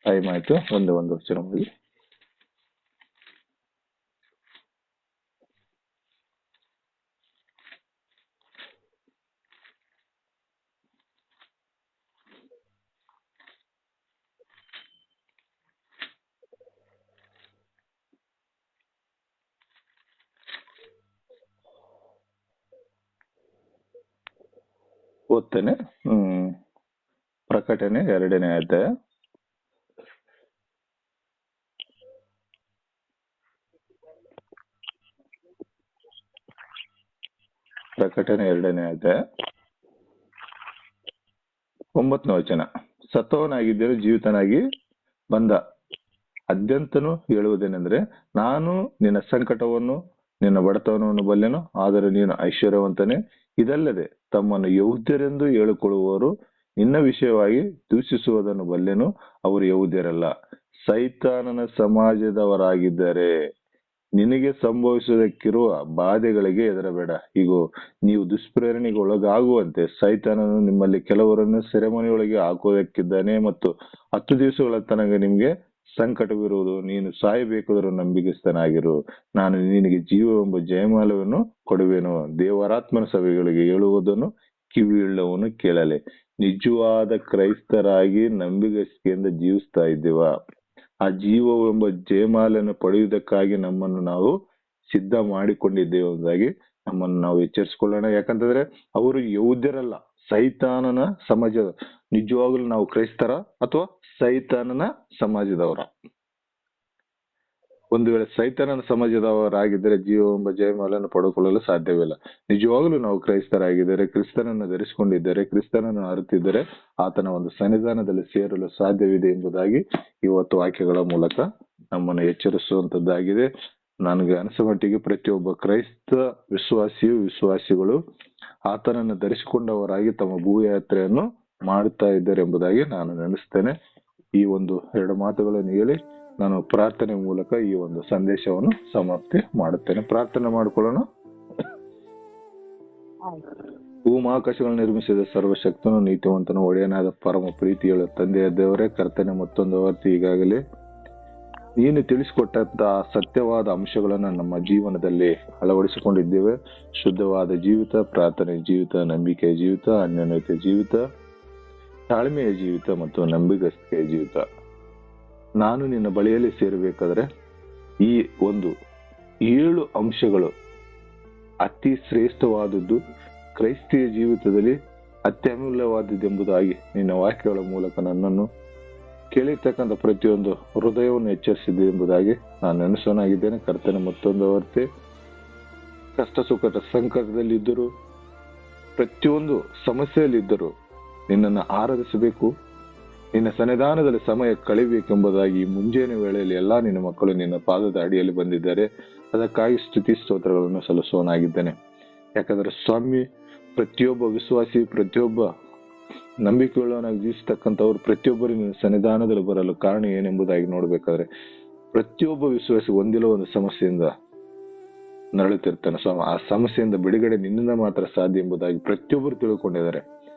ಟೈಮ್ ಆಯ್ತು. ಒಂದು ವಚನ ಓದಿ. ಓದ್ತೇನೆ. ಪ್ರಕಟಣೆ 2ನೇ ಅಧ್ಯಾಯ. ಪ್ರಕಟಣೆ 2ನೇ ಅಧ್ಯಾಯ 9ನೇ ವಚನ. ಸತ್ತವನಾಗಿದ್ದರೂ ಜೀವಿತನಾಗಿ ಬಂದ ಅದ್ಯಂತನು ಹೇಳುವುದೇನೆಂದ್ರೆ, ನಾನು ನಿನ್ನ ಸಂಕಟವನ್ನು ನಿನ್ನ ಬಡತನವನ್ನು ಬಲ್ಲೆನು, ಆದರೆ ನೀನು ಐಶ್ವರ್ಯವಂತನೇ. ಇದಲ್ಲದೆ ತಮ್ಮನ್ನು ಯಹೂದ್ಯರೆಂದು ಹೇಳಿಕೊಳ್ಳುವವರು ನಿನ್ನ ವಿಷಯವಾಗಿ ದೂಷಿಸುವುದನ್ನು ಬಲ್ಲೆನು, ಅವರು ಯಹೂದ್ಯರಲ್ಲ, ಸೈತಾನನ ಸಮಾಜದವರಾಗಿದ್ದಾರೆ. ನಿನಗೆ ಸಂಭವಿಸುವುದಕ್ಕಿರುವ ಬಾಧೆಗಳಿಗೆ ಹೆದರಬೇಡ. ಹೀಗೋ ನೀವು ದುಷ್ಪ್ರೇರಣೆಗೆ ಒಳಗಾಗುವಂತೆ ಸೈತಾನನು ನಿಮ್ಮಲ್ಲಿ ಕೆಲವರನ್ನು ಸೆರೆಮನೆಯೊಳಗೆ ಹಾಕುವುದಕ್ಕಿದ್ದಾನೆ, ಮತ್ತು 10 ದಿವಸಗಳ ತನಕ ನಿಮ್ಗೆ ಸಂಕಟವಿರುವುದು. ನೀನು ಸಾಯಬೇಕಾದರೂ ನಂಬಿಗಸ್ತನಾಗಿರು, ನಾನು ನಿನಗೆ ಜೀವವೆಂಬ ಜಯಮಾಲವನ್ನು ಕೊಡುವೆನು. ದೇವರಾತ್ಮನ ಸಭೆಗಳಿಗೆ ಹೇಳುವುದನ್ನು ಕಿವಿಯುಳ್ಳವನು ಕೇಳಲೆ. ನಿಜವಾದ ಕ್ರೈಸ್ತರಾಗಿ ನಂಬಿಗಸ್ತಿಕೆಯಿಂದ ಜೀವಿಸ್ತಾ ಇದ್ದೇವ. ಆ ಜೀವವೆಂಬ ಜಯಮಾಲೆಯನ್ನು ಪಡೆಯುವುದಕ್ಕಾಗಿ ನಮ್ಮನ್ನು ನಾವು ಸಿದ್ಧ ಮಾಡಿಕೊಂಡಿದ್ದೇವೆ ಎಂಬುದಾಗಿ ನಮ್ಮನ್ನು ನಾವು ಎಚ್ಚರಿಸಿಕೊಳ್ಳೋಣ. ಯಾಕಂತಂದ್ರೆ ಅವರು ಯಹೂದ್ಯರಲ್ಲ, ಸೈತಾನನ ಸಮಾಜ. ನಿಜವಾಗ್ಲೂ ನಾವು ಕ್ರೈಸ್ತರ ಅಥವಾ ಸೈತಾನನ ಸಮಾಜದವರ? ಒಂದು ವೇಳೆ ಸೈತಾನನ ಸಮಾಜದವರಾಗಿದ್ದರೆ ಜೀವವೆಂಬ ಜಯಮಾಲೆಯನ್ನು ಪಡೆದುಕೊಳ್ಳಲು ಸಾಧ್ಯವಿಲ್ಲ. ನಿಜವಾಗ್ಲೂ ನಾವು ಕ್ರೈಸ್ತರಾಗಿದ್ದರೆ, ಕ್ರಿಸ್ತನನ್ನು ಧರಿಸಿಕೊಂಡಿದ್ದರೆ, ಕ್ರಿಸ್ತನನ್ನು ಅರಿತಿದ್ದರೆ ಆತನ ಒಂದು ಸನ್ನಿಧಾನದಲ್ಲಿ ಸೇರಲು ಸಾಧ್ಯವಿದೆ ಎಂಬುದಾಗಿ ಇವತ್ತು ವಾಕ್ಯಗಳ ಮೂಲಕ ನಮ್ಮನ್ನು ಎಚ್ಚರಿಸುವಂತದ್ದಾಗಿದೆ. ನನಗೆ ಅನಿಸ ಮಟ್ಟಿಗೆ ಪ್ರತಿಯೊಬ್ಬ ಕ್ರೈಸ್ತ ವಿಶ್ವಾಸಿಗಳು ಆತನನ್ನು ಧರಿಸಿಕೊಂಡವರಾಗಿ ತಮ್ಮ ಭೂಯಾತ್ರೆಯನ್ನು ಮಾಡುತ್ತಾ ಇದ್ದಾರೆ ಎಂಬುದಾಗಿ ನಾನು ನೆನೆಸ್ತೇನೆ. ಈ ಒಂದು 2 ಮಾತುಗಳನ್ನು ಹೇಳಿ ನಾನು ಪ್ರಾರ್ಥನೆ ಮೂಲಕ ಈ ಒಂದು ಸಂದೇಶವನ್ನು ಸಮಾಪ್ತಿ ಮಾಡುತ್ತೇನೆ. ಪ್ರಾರ್ಥನೆ ಮಾಡಿಕೊಳ್ಳೋಣ. ಭೂಮಾಕಾಶಗಳನ್ನು ನಿರ್ಮಿಸಿದ ಸರ್ವಶಕ್ತನು ನೀತಿವಂತನು ಒಡೆಯನಾದ ಪರಮ ಪ್ರೀತಿಯುಳ್ಳ ತಂದೆಯ ದೇವರೇ, ಕರ್ತನೆ ಮತ್ತೊಂದು ಹೊರತು ಈಗಾಗಲೇ ನೀನು ತಿಳಿಸಿಕೊಟ್ಟಂತಹ ಸತ್ಯವಾದ ಅಂಶಗಳನ್ನು ನಮ್ಮ ಜೀವನದಲ್ಲಿ ಅಳವಡಿಸಿಕೊಂಡಿದ್ದೇವೆ. ಶುದ್ಧವಾದ ಜೀವಿತ, ಪ್ರಾರ್ಥನೆ ಜೀವಿತ, ನಂಬಿಕೆಯ ಜೀವಿತ, ಅನ್ಯೋನ್ಯತೆ ಜೀವಿತ, ತಾಳ್ಮೆಯ ಜೀವಿತ ಮತ್ತು ನಂಬಿಗಸ್ತಿಕೆಯ ಜೀವಿತ. ನಾನು ನಿನ್ನ ಬಳಿಯಲ್ಲಿ ಸೇರಬೇಕಾದ್ರೆ ಈ ಒಂದು 7 ಅಂಶಗಳು ಅತಿ ಶ್ರೇಷ್ಠವಾದದ್ದು, ಕ್ರೈಸ್ತಿಯ ಜೀವಿತದಲ್ಲಿ ಅತ್ಯಮೂಲ್ಯವಾದದ್ದೆಂಬುದಾಗಿ ನಿನ್ನ ವಾಕ್ಯಗಳ ಮೂಲಕ ನನ್ನನ್ನು ಕೇಳಿರ್ತಕ್ಕಂಥ ಪ್ರತಿಯೊಂದು ಹೃದಯವನ್ನು ಎಚ್ಚರಿಸಿದೆ ಎಂಬುದಾಗಿ ನಾನು ನೆನೆಸೋನಾಗಿದ್ದೇನೆ. ಕರ್ತನೆ ಮತ್ತೊಂದು ಹೊರತೆ ಕಷ್ಟ ಸುಖದ ಸಂಕಟದಲ್ಲಿದ್ದರು, ಪ್ರತಿಯೊಂದು ಸಮಸ್ಯೆಯಲ್ಲಿದ್ದರು ನಿನ್ನನ್ನು ಆರಾಧಿಸಬೇಕು, ನಿನ್ನ ಸನ್ನಿಧಾನದಲ್ಲಿ ಸಮಯ ಕಳಿಬೇಕೆಂಬುದಾಗಿ ಮುಂಜಾನೆ ವೇಳೆಯಲ್ಲಿ ಎಲ್ಲಾ ನಿನ್ನ ಮಕ್ಕಳು ನಿನ್ನ ಪಾದದ ಅಡಿಯಲ್ಲಿ ಬಂದಿದ್ದಾರೆ. ಅದಕ್ಕಾಗಿ ಸ್ತುತಿ ಸ್ತೋತ್ರಗಳನ್ನು ಸಲ್ಲಿಸೋನಾಗಿದ್ದೇನೆ. ಯಾಕಂದ್ರೆ ಸ್ವಾಮಿ, ಪ್ರತಿಯೊಬ್ಬ ವಿಶ್ವಾಸಿ, ಪ್ರತಿಯೊಬ್ಬ ನಂಬಿಕೆಯುಳ್ಳವನಾಗಿ ಜೀವಿಸ್ತಕ್ಕಂಥವ್ರು ಪ್ರತಿಯೊಬ್ಬರು ನಿನ್ನ ಸನ್ನಿಧಾನದಲ್ಲಿ ಬರಲು ಕಾರಣ ಏನೆಂಬುದಾಗಿ ನೋಡ್ಬೇಕಾದ್ರೆ ಪ್ರತಿಯೊಬ್ಬ ವಿಶ್ವಾಸಿ ಒಂದಿಲ್ಲ ಒಂದು ಸಮಸ್ಯೆಯಿಂದ ನರಳುತ್ತಿರ್ತಾನೆ ಸ್ವಾಮಿ. ಆ ಸಮಸ್ಯೆಯಿಂದ ಬಿಡುಗಡೆ ನಿನ್ನಿಂದ ಮಾತ್ರ ಸಾಧ್ಯ ಎಂಬುದಾಗಿ ಪ್ರತಿಯೊಬ್ಬರು ತಿಳ್ಕೊಂಡಿದ್ದಾರೆ.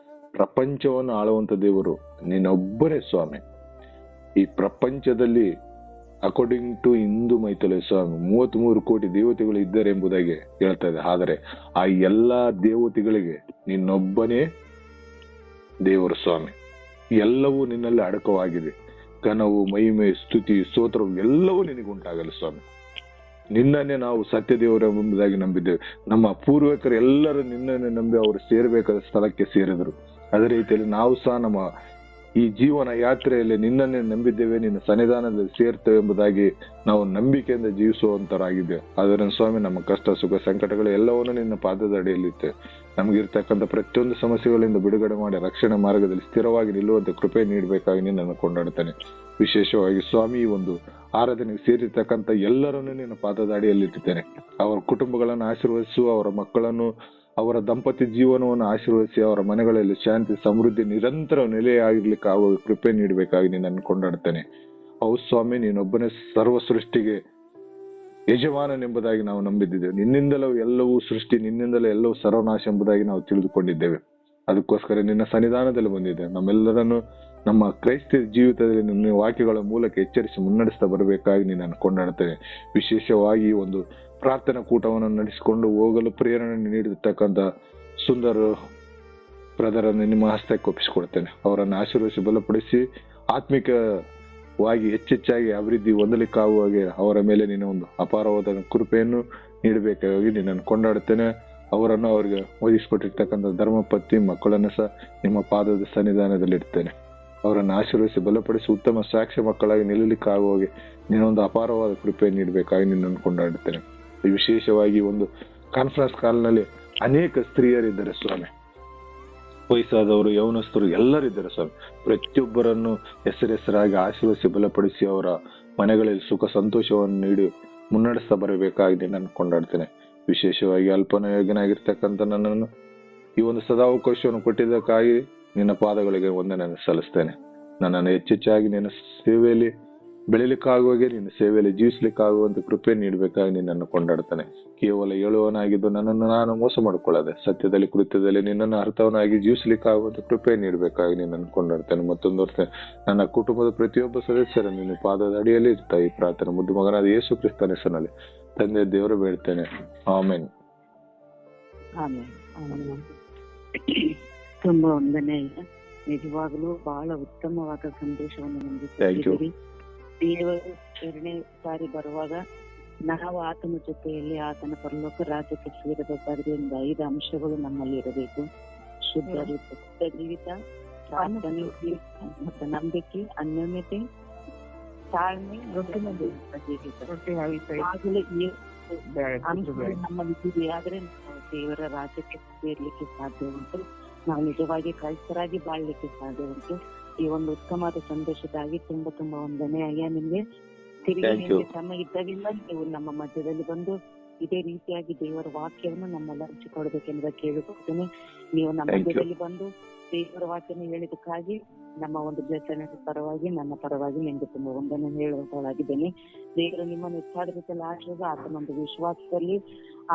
ಪ್ರಪಂಚವನ್ನು ಆಳುವಂತ ದೇವರು ನೀನೊಬ್ಬರೇ ಸ್ವಾಮಿ. ಈ ಪ್ರಪಂಚದಲ್ಲಿ ಅಕಾರ್ಡಿಂಗ್ ಟು ಹಿಂದೂ ಮೈಥಾಲಜಿ ಸ್ವಾಮಿ 33 ಕೋಟಿ ದೇವತೆಗಳು ಇದ್ದಾರೆ ಎಂಬುದಾಗಿ ಹೇಳ್ತಾ ಇದೆ. ಆದರೆ ಆ ಎಲ್ಲಾ ದೇವತೆಗಳಿಗೆ ನಿನ್ನೊಬ್ಬನೇ ದೇವರು ಸ್ವಾಮಿ. ಎಲ್ಲವೂ ನಿನ್ನಲ್ಲಿ ಅಡಕವಾಗಿದೆ. ಘನವು, ಮಹಿಮೆ, ಸ್ತುತಿ, ಸ್ತೋತ್ರವು ಎಲ್ಲವೂ ನಿನಗುಂಟಾಗಲಿ ಸ್ವಾಮಿ. ನಿನ್ನನ್ನೇ ನಾವು ಸತ್ಯ ದೇವರು ಎಂಬುದಾಗಿ ನಂಬಿದ್ದೇವೆ. ನಮ್ಮ ಪೂರ್ವಿಕರು ಎಲ್ಲರೂ ನಿನ್ನನ್ನೇ ನಂಬಿ ಅವರು ಸೇರಬೇಕಾದ ಸ್ಥಳಕ್ಕೆ ಸೇರಿದರು. ಅದೇ ರೀತಿಯಲ್ಲಿ ನಾವು ಸಹ ನಮ್ಮ ಈ ಜೀವನ ಯಾತ್ರೆಯಲ್ಲಿ ನಿನ್ನನ್ನೇ ನಂಬಿದ್ದೇವೆ, ನಿನ್ನ ಸನ್ನಿಧಾನದಲ್ಲಿ ಸೇರ್ತೇವೆ ಎಂಬುದಾಗಿ ನಾವು ನಂಬಿಕೆಯಿಂದ ಜೀವಿಸುವಂತರಾಗಿದ್ದೇವೆ. ಆದ್ದರಿಂದ ಸ್ವಾಮಿ, ನಮ್ಮ ಕಷ್ಟ ಸುಖ ಸಂಕಟಗಳು ಎಲ್ಲವನ್ನೂ ನಿನ್ನ ಪಾದದ ಅಡಿಯಲ್ಲಿತ್ತೆ. ನಮಗಿರ್ತಕ್ಕಂಥ ಪ್ರತಿಯೊಂದು ಸಮಸ್ಯೆಗಳಿಂದ ಬಿಡುಗಡೆ ಮಾಡಿ ರಕ್ಷಣೆ ಮಾರ್ಗದಲ್ಲಿ ಸ್ಥಿರವಾಗಿ ನಿಲ್ಲುವಂತೆ ಕೃಪೆ ನೀಡಬೇಕಾಗಿ ನಿನ್ನನ್ನು ಕೊಂಡಾಡುತ್ತೇನೆ. ವಿಶೇಷವಾಗಿ ಸ್ವಾಮಿ, ಈ ಒಂದು ಆರಾಧನೆಗೆ ಸೇರಿರ್ತಕ್ಕಂಥ ಎಲ್ಲರನ್ನೂ ನಿನ್ನ ಪಾದದ ಅಡಿಯಲ್ಲಿಟ್ಟಿದ್ದೇನೆ. ಅವರ ಕುಟುಂಬಗಳನ್ನು ಆಶೀರ್ವದಿಸು, ಅವರ ಮಕ್ಕಳನ್ನು, ಅವರ ದಂಪತಿ ಜೀವನವನ್ನು ಆಶೀರ್ವದಿಸಿ, ಅವರ ಮನೆಗಳಲ್ಲಿ ಶಾಂತಿ ಸಮೃದ್ಧಿ ನಿರಂತರ ನೆಲೆಯಾಗಿರ್ಲಿಕ್ಕೆ ಆಗುವ ಕೃಪೆ ನೀಡಬೇಕಾಗಿ ನಿನ್ನನ್ನು ಕೊಂಡಾಡುತ್ತೇನೆ. ಹೌದು ಸ್ವಾಮಿ, ನೀನೊಬ್ಬನೇ ಸರ್ವ ಸೃಷ್ಟಿಗೆ ಯಜಮಾನನೆಂಬುದಾಗಿ ನಾವು ನಂಬಿದ್ದೇವೆ. ನಿನ್ನಿಂದಲೂ ಎಲ್ಲವೂ ಸೃಷ್ಟಿ, ನಿನ್ನಿಂದಲೂ ಎಲ್ಲವೂ ಸರ್ವನಾಶ ಎಂಬುದಾಗಿ ನಾವು ತಿಳಿದುಕೊಂಡಿದ್ದೇವೆ. ಅದಕ್ಕೋಸ್ಕರ ನಿನ್ನ ಸನ್ನಿಧಾನದಲ್ಲಿ ಬಂದಿದ್ದೇವೆ. ನಮ್ಮೆಲ್ಲರನ್ನು ನಮ್ಮ ಕ್ರೈಸ್ತ ಜೀವಿತದಲ್ಲಿ ನಿನ್ನ ವಾಕ್ಯಗಳ ಮೂಲಕ ಎಚ್ಚರಿಸಿ ಮುನ್ನಡೆಸ್ತಾ ಬರಬೇಕಾಗಿ ನಿನ್ನನ್ನು ಕೊಂಡಾಡುತ್ತೇನೆ. ವಿಶೇಷವಾಗಿ ಒಂದು ಪ್ರಾರ್ಥನಾ ಕೂಟವನ್ನು ನಡೆಸಿಕೊಂಡು ಹೋಗಲು ಪ್ರೇರಣೆ ನೀಡಿರ್ತಕ್ಕಂಥ ಸುಂದರ ಬ್ರದರನ್ನು ನಿಮ್ಮ ಹಸ್ತಕ್ಕೆ ಒಪ್ಪಿಸಿಕೊಡ್ತೇನೆ. ಅವರನ್ನು ಆಶೀರ್ವದಿಸಿ ಬಲಪಡಿಸಿ ಆತ್ಮಿಕವಾಗಿ ಹೆಚ್ಚೆಚ್ಚಾಗಿ ಅಭಿವೃದ್ಧಿ ಹೊಂದಲಿಕ್ಕಾಗುವಾಗೆ ಅವರ ಮೇಲೆ ನಿನ್ನ ಒಂದು ಅಪಾರವಾದ ಕೃಪೆಯನ್ನು ನೀಡಬೇಕಾಗಿ ನಿನ್ನನ್ನು ಕೊಂಡಾಡುತ್ತೇನೆ. ಅವರನ್ನು ಅವರಿಗೆ ವಹಿಸಿಕೊಟ್ಟಿರ್ತಕ್ಕಂಥ ಧರ್ಮಪತ್ನಿ ಮಕ್ಕಳನ್ನು ಸಹ ನಿಮ್ಮ ಪಾದದ ಸನ್ನಿಧಾನದಲ್ಲಿ ಇಡ್ತೇನೆ. ಅವರನ್ನು ಆಶೀರ್ವದಿಸಿ ಬಲಪಡಿಸಿ ಉತ್ತಮ ಸಾಕ್ಷ್ಯ ಮಕ್ಕಳಾಗಿ ನಿಲ್ಲಲಿಕ್ಕಾಗುವಾಗೆ ನೀನೊಂದು ಅಪಾರವಾದ ಕೃಪೆ ನೀಡಬೇಕಾಗಿ ನಿನ್ನನ್ನು ಕೊಂಡಾಡುತ್ತೇನೆ. ವಿಶೇಷವಾಗಿ ಒಂದು ಕಾನ್ಫರೆನ್ಸ್ ಕಾಲ್ನಲ್ಲಿ ಅನೇಕ ಸ್ತ್ರೀಯರಿದ್ದಾರೆ ಸ್ವಾಮಿ, ವಯಸ್ಸಾದವರು, ಯೌವನಸ್ಥರು ಎಲ್ಲರಿದ್ದಾರೆ ಸ್ವಾಮಿ. ಪ್ರತಿಯೊಬ್ಬರನ್ನು ಹೆಸರಾಗಿ ಆಶೀರ್ವದಿಸಿ ಬಲಪಡಿಸಿ ಅವರ ಮನೆಗಳಲ್ಲಿ ಸುಖ ಸಂತೋಷವನ್ನು ನೀಡಿ ಮುನ್ನಡೆಸ್ತಾ ಬರಬೇಕಾಗಿ ನಿನ್ನನ್ನು ಕೊಂಡಾಡ್ತೇನೆ. ವಿಶೇಷವಾಗಿ ಅಲ್ಪನಯೋಗ್ಯನಾಗಿರ್ತಕ್ಕಂಥ ನನ್ನನ್ನು ಈ ಒಂದು ಸದಾವಕಾಶವನ್ನು ಕೊಟ್ಟಿದ್ದಕ್ಕಾಗಿ ನಿನ್ನ ಪಾದಗಳಿಗೆ ವಂದನೆಯನ್ನು ಸಲ್ಲಿಸ್ತೇನೆ. ನನ್ನನ್ನು ಹೆಚ್ಚೆಚ್ಚಾಗಿ ನಿನ್ನ ಸೇವೆಯಲ್ಲಿ ಬೆಳಿಲಿಕ್ಕಾಗುವಾಗೆ ನಿನ್ನ ಸೇವೆಯಲ್ಲಿ ಜೀವಿಸ್ಲಿಕ್ಕಾಗುವಂತ ಕೃಪೆ ನೀಡಬೇಕಾಗಿ ನಿನ್ನನ್ನು ಕೊಂಡಾಡ್ತಾನೆ. ಕೇವಲ ಹೇಳುವನಾಗಿದ್ದು ನನ್ನನ್ನು ನಾನು ಮೋಸ ಮಾಡಿಕೊಳ್ಳದೆ ಸತ್ಯದಲ್ಲಿ ಕೃತ್ಯದಲ್ಲಿ ನಿನ್ನನ್ನು ಅರ್ಥವನಾಗಿ ಜೀವಿಸ್ಲಿಕ್ಕಾಗುವಂತ ಕೃಪೆ ನೀಡಬೇಕಾಗಿ ನಿನ್ನನ್ನು ಕೊಂಡಾಡ್ತೇನೆ. ಮತ್ತೊಂದು ವರ್ಷ ನನ್ನ ಕುಟುಂಬದ ಪ್ರತಿಯೊಬ್ಬ ಸದಸ್ಯರು ನಿನ್ನ ಪಾದದ ಅಡಿಯಲ್ಲಿ ಇರ್ತಾ ಈ ಪ್ರಾರ್ಥನೆ ಮುದ್ದು ಮಗನಾದ ಯೇಸು ಕ್ರಿಸ್ತನ ಹೆಸರಿನಲ್ಲಿ ತಂದೆ ದೇವರು ಬೇಡ್ತೇನೆ. ಆಮೆನ್. ತುಂಬಾ ವಂದನೆ. ನಿಜವಾಗಲೂ ಬಹಳ ಉತ್ತಮವಾದ ಸಂದೇಶವನ್ನು ನಮಗೆ ಕೊಟ್ಟಿದ್ದೀರಿ. ದೇವರು ಎರಡನೇ ಸಾರಿ ಬರುವಾಗ ನಾವು ಆತನ ಜೊತೆಯಲ್ಲಿ ಆತನ ಪರಲೋಕ ರಾಜ್ಯಕ್ಕೆ ಸೇರಬೇಕಾದ್ರೆ ಒಂದು 5 ಅಂಶಗಳು ನಮ್ಮಲ್ಲಿ ಇರಬೇಕು. ಶುದ್ಧ ಜೀವಿತ, ಪ್ರಾರ್ಥನೆ, ಮತ್ತು ನಂಬಿಕೆ, ಅನ್ಯೋನ್ಯತೆ, ತಾಳ್ಮೆ, ಆಗಲೇ ಈ ಅಂಶಗಳು ನಮ್ಮಲ್ಲಿ ಆದ್ರೆ ನಾವು ದೇವರ ರಾಜ್ಯಕ್ಕೆ ಸೇರ್ಲಿಕ್ಕೆ ಸಾಧ್ಯ ಉಂಟು. ನಾವು ನಿಜವಾಗಿ ಕ್ರೈಸ್ತರಾಗಿ ಬಾಳ್ಲಿಕ್ಕೆ ಸಾಧ್ಯ ಉಂಟು. ಈ ಒಂದು ಉತ್ತಮವಾದ ಸಂದೇಶಕ್ಕಾಗಿ ತುಂಬಾ ತುಂಬಾ ವಂದನೆ. ಅಯ್ಯ ನಿಮ್ಗೆ ತಿರುಗಿ ಕ್ರಮ ಇದ್ದಾಗಿಲ್ಲ ನೀವು ನಮ್ಮ ಮಧ್ಯದಲ್ಲಿ ಬಂದು ಇದೇ ರೀತಿಯಾಗಿ ದೇವರ ವಾಕ್ಯವನ್ನು ನಮ್ಮೆಲ್ಲ ಹಂಚಿಕೊಡ್ಬೇಕೆಂದು ಕೇಳಿಕೊಡ್ತೇನೆ. ನೀವು ನಮ್ಮ ಮಧ್ಯದಲ್ಲಿ ಬಂದು ದೇವರ ವಾಕ್ಯನ ಹೇಳಿದಕ್ಕಾಗಿ ನಮ್ಮ ಒಂದು ದೇಶನ ಪರವಾಗಿ ನನ್ನ ಪರವಾಗಿ ನಿಮ್ಗೆ ತುಂಬಾ ವಂದನೆ ಹೇಳುವುದಾಗಿದ್ದೇನೆ. ದೇವರು ನಿಮ್ಮನ್ನು ಹೆಚ್ಚಾದ ರೀತಿಯಲ್ಲಿ ಆಶ್ರಯ ಆತನ ಒಂದು ವಿಶ್ವಾಸದಲ್ಲಿ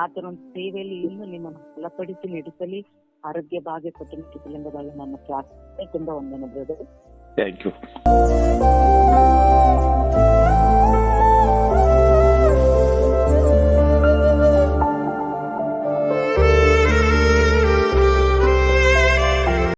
ಆತನ ಒಂದು ಸೇವೆಯಲ್ಲಿ ಇನ್ನು ನಿಮ್ಮನ್ನು ಬಲಪಡಿಸಿ ನಡೆಸಲಿ, ಆರೋಗ್ಯ ಭಾಗ್ಯ ಕೊಟ್ಟು ಎಂಬುದಾಗಿ ನನ್ನ ಪ್ರಾರ್ಥನೆ. ತುಂಬಾ ವಂದನೆ ಬ್ರದರ್. Thank you.